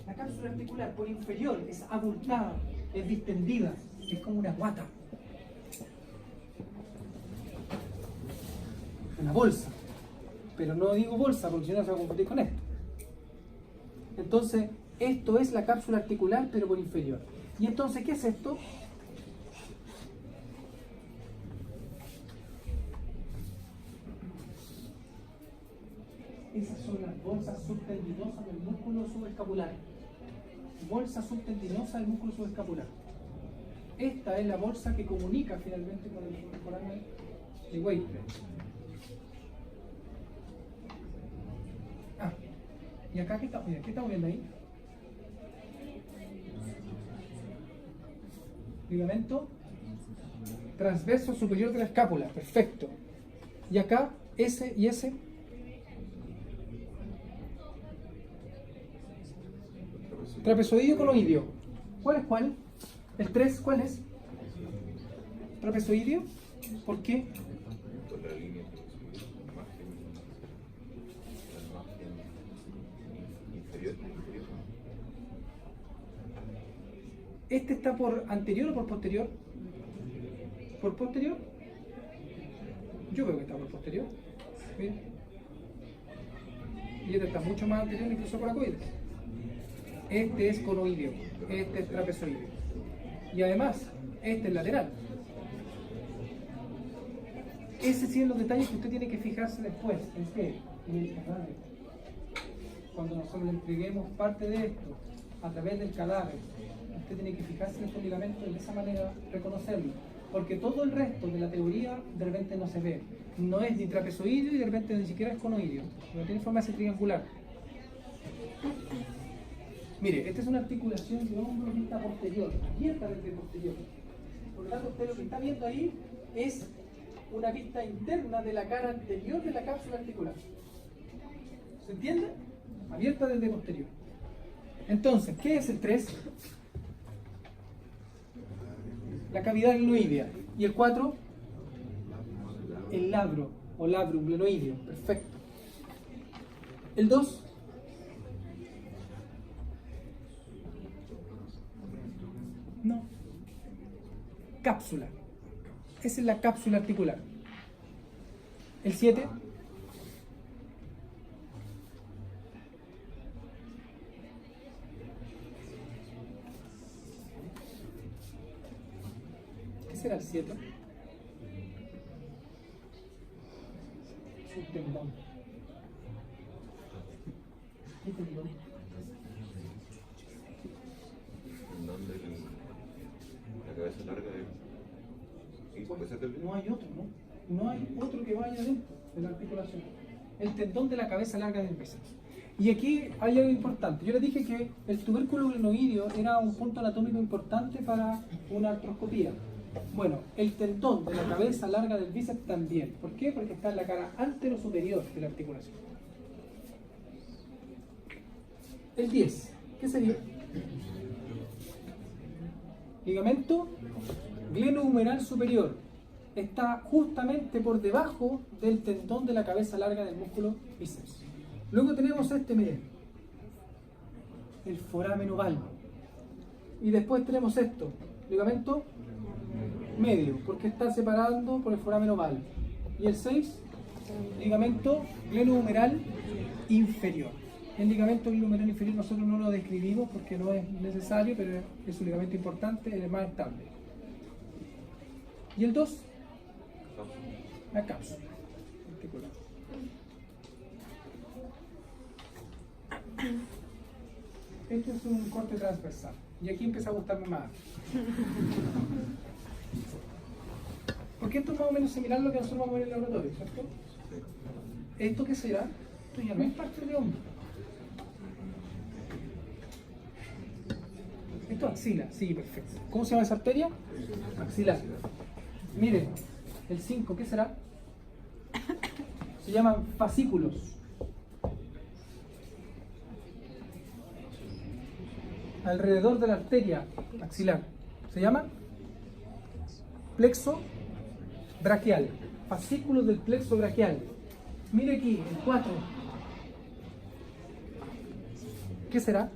La cápsula articular por inferior es abultada, es distendida, es como una guata. Una bolsa. Pero no digo bolsa porque si no se va a confundir con esto. Entonces, esto es la cápsula articular pero por inferior. Y entonces, ¿qué es esto? Esas son las bolsas subtendinosas del músculo subescapular. Bolsa subtendinosa del músculo subescapular. Esta es la bolsa que comunica finalmente con el foramen de Weitbre. ¿Y acá qué estamos viendo ahí? Ligamento transverso superior de la escápula. Perfecto. Y acá, ese y ese. Trapezoideo conoideo. ¿Cuál es cuál? ¿El 3 cuál es? Trapezoideo. ¿Por qué? ¿Este está por anterior o por posterior? ¿Por posterior? Yo creo que está por posterior. Bien. Y este está mucho más anterior, incluso coracoides. Este es conoideo, este es trapezoideo. Y además, este es lateral. Ese sí es los detalles que usted tiene que fijarse después. ¿En qué? En el cadáver. Cuando nosotros le entreguemos parte de esto a través del cadáver, usted tiene que fijarse en estos ligamentos y de esa manera reconocerlo. Porque todo el resto de la teoría de repente no se ve. No es ni trapezoideo y de repente ni siquiera es conoideo. No tiene forma de ser triangular. Mire, esta es una articulación de hombro vista posterior, abierta desde posterior. Por lo tanto, usted lo que está viendo ahí es una vista interna de la cara anterior de la cápsula articular. ¿Se entiende? Abierta desde posterior. Entonces, ¿qué es el 3? La cavidad glenoidea. ¿Y el 4? El labro o labrum glenoideo. Perfecto. ¿El 2? No. Cápsula. Esa es la cápsula articular. ¿El 7? ¿Qué será el 7? Es un tendón. ¿Qué tendón? La cabeza larga puede ser del No hay otro, ¿no? No hay otro que vaya dentro de la articulación. El tendón de la cabeza larga del bíceps. Y aquí hay algo importante. Yo les dije que el tubérculo glenoideo era un punto anatómico importante para una artroscopía. Bueno, el tendón de la cabeza larga del bíceps también. ¿Por qué? Porque está en la cara antero-superior de la articulación. El 10. ¿Qué sería? Ligamento glenohumeral superior. Está justamente por debajo del tendón de la cabeza larga del músculo bíceps. Luego tenemos este, miren, el foramen oval. Y después tenemos esto, ligamento medio, porque está separando por el foramen oval. Y el 6, ligamento glenohumeral inferior. El ligamento glenohumeral inferior nosotros no lo describimos porque no es necesario, pero es un ligamento importante, es el más estable. ¿Y el 2? La cápsula articular. Esto es un corte transversal. Y aquí empieza a gustarme más. Porque esto es más o menos similar a lo que nosotros vamos a ver en el laboratorio, ¿cierto? ¿Esto qué será? Esto ya no es parte de hombro. Esto es axila, sí, perfecto. ¿Cómo se llama esa arteria? Axilar. Miren, el 5, ¿qué será? Se llaman fascículos. Alrededor de la arteria axilar. Se llama plexo braquial. Fascículos del plexo braquial. Mire aquí, el 4. ¿Qué será?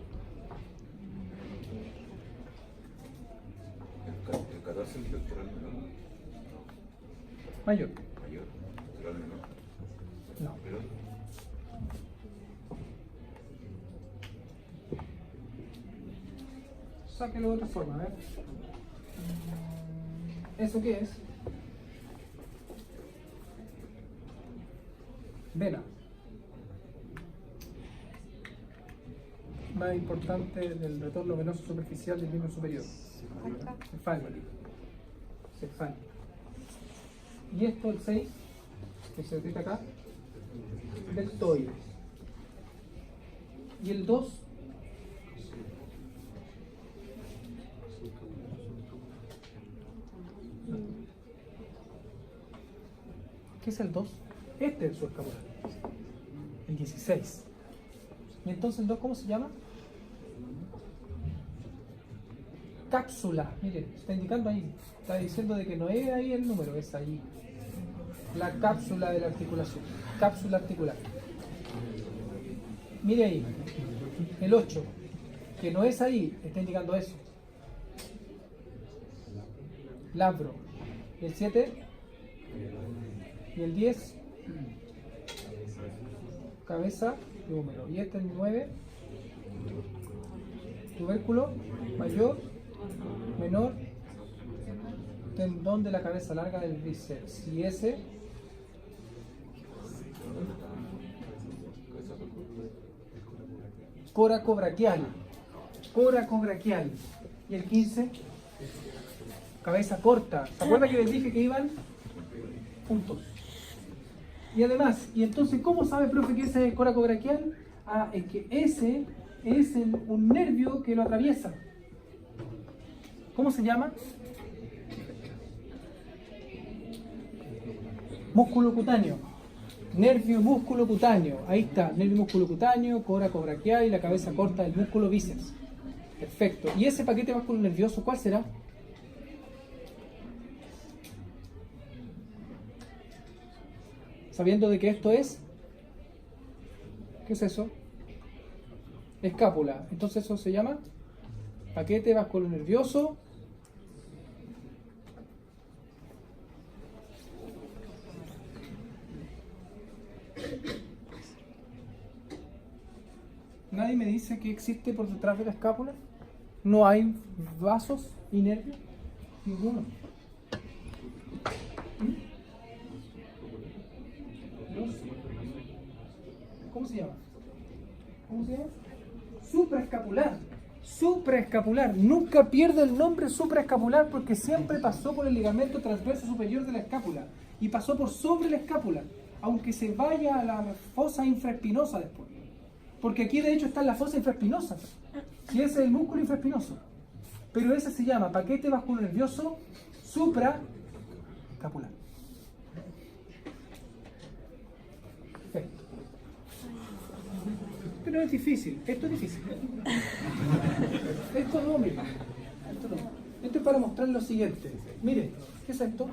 El 14 es el pectoral menor. Mayor. Mayor. Pectoral menor. No. Pero Sáquelo de otra forma, a ver. ¿Eso qué es? Vena. Más importante del retorno venoso superficial del miembro superior. Cefálico. Cefálico. Y esto, el 6, que se detecta acá, deltoides. Y el 2, ¿qué es el 2? Este es el suescapular. El 16. ¿Y entonces el 2 cómo se llama? Cápsula. Miren, está indicando ahí. Está diciendo de que no es ahí el número, es ahí. La cápsula de la articulación. Cápsula articular. Mire ahí. El 8, que no es ahí, está indicando eso. Labro. Y el 7. Y el 10. Cabeza y húmero. Y este es el 9. Tubérculo mayor, menor, tendón de la cabeza larga del bíceps. Y ese, coracobraquial. Coracobraquial. Y el 15, cabeza corta. ¿Se acuerdan que les dije que iban juntos? Y además, ¿y entonces cómo sabe, profe, que ese es coracobraquial? Ah, es que ese es un nervio que lo atraviesa. ¿Cómo se llama? Músculo cutáneo. Nervio músculo cutáneo. Ahí está, nervio músculo cutáneo, córaco braquial y la cabeza corta del músculo bíceps. Perfecto. ¿Y ese paquete vasculo nervioso cuál será? Sabiendo de que esto es, ¿qué es eso? Escápula. Entonces eso se llama paquete vasculo nervioso nadie me dice qué existe por detrás de la escápula. No hay vasos y nervios, ninguno. ¿Cómo se llama? ¿Cómo se llama? Supraescapular. Supraescapular. Nunca pierde el nombre supraescapular porque siempre pasó por el ligamento transverso superior de la escápula y pasó por sobre la escápula, aunque se vaya a la fosa infraespinosa después. Porque aquí de hecho está la fosa infraespinosa, y ese es el músculo infraespinoso. Pero ese se llama paquete vasculonervioso supraescapular. Perfecto. Pero no es difícil, esto es difícil. Esto no, miren. Esto no. Esto es para mostrar lo siguiente. Miren, ¿qué es esto?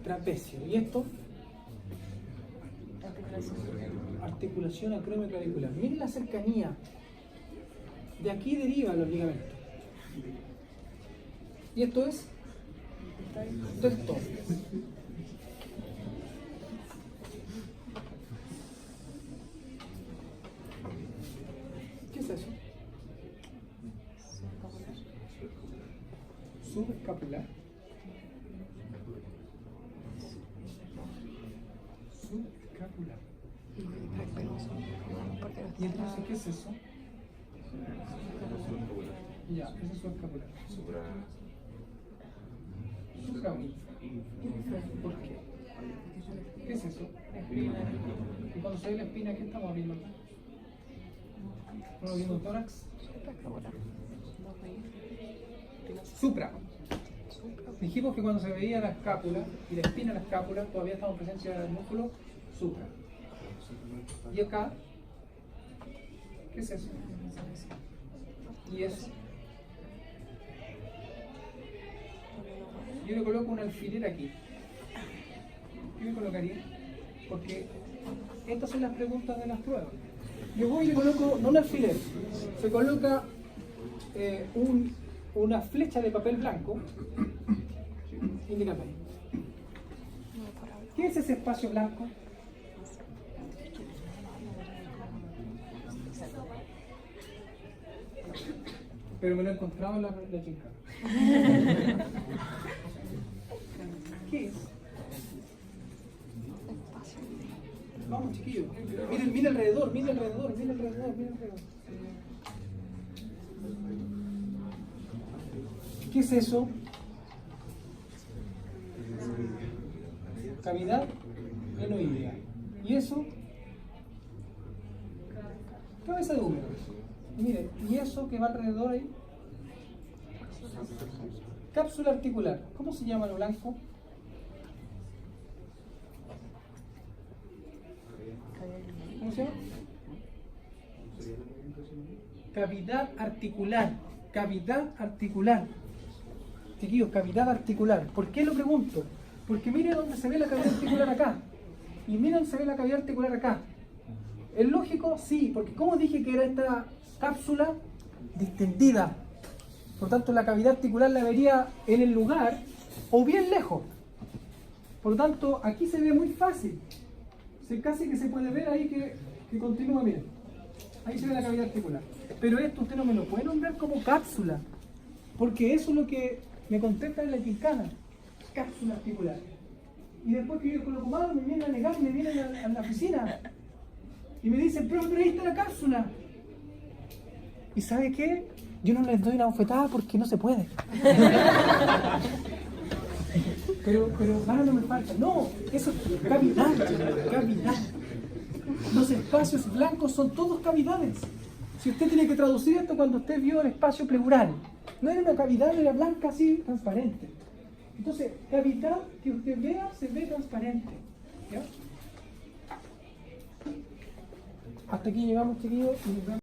Trapecio. ¿Y esto? Articulación acromioclavicular. Miren la cercanía. De aquí derivan los ligamentos. ¿Y esto es? Esto es todo. ¿Qué es eso? Subescapular. Subescapular. ¿Y entonces qué es eso? Ya, eso es subescapular. Supraunit. ¿Por qué? ¿Qué es eso? Espina. Y cuando se ve la espina, ¿qué estamos viendo? ¿Estamos viendo el tórax? Supra. Dijimos que cuando se veía la escápula y la espina de la escápula, todavía estamos en presencia del músculo supra. ¿Y acá? ¿Qué es eso? ¿Y eso? Yo le coloco un alfiler aquí. ¿Qué me colocaría? Porque estas son las preguntas de las pruebas. Yo voy y le coloco, no un alfiler, se coloca una flecha de papel blanco. Indícame. ¿Qué es ese espacio blanco? Pero me lo encontraba en la chica. ¿Qué es? Vamos, chiquillos. Miren alrededor, miren alrededor, miren alrededor, miren alrededor. ¿Qué es eso? Cavidad enoidea. ¿Y eso? Cabeza de húmero. Miren, ¿y eso que va alrededor ahí? Cápsula articular. ¿Cómo se llama lo blanco? ¿Cómo se llama? Cavidad articular. Cavidad articular. Chiquillos, cavidad articular. ¿Por qué lo pregunto? Porque miren dónde se ve la cavidad articular acá. Y miren dónde se ve la cavidad articular acá. ¿Es lógico? Sí, porque como dije que era esta cápsula distendida. Por tanto, la cavidad articular la vería en el lugar o bien lejos. Por lo tanto, aquí se ve muy fácil. Casi que se puede ver ahí que continúa, miren. Ahí se ve la cavidad articular. Pero esto usted no me lo puede nombrar como cápsula. Porque eso es lo que me contesta en la quincana. Cápsula articular. Y después que yo coloco mal, me vienen a negar y me vienen a la oficina. Y me dicen, pero ahí está la cápsula. ¿Y sabe qué? Yo no les doy una bofetada porque no se puede. pero ganas no me falta. No, eso es cavidad, cavidad. Los espacios blancos son todos cavidades. Si usted tiene que traducir esto cuando usted vio el espacio pleural, no era una cavidad, era blanca así, transparente. Entonces, evitar que usted vea, se ve transparente. ¿Ya? Hasta aquí llegamos, chiquillos, y nos vemos.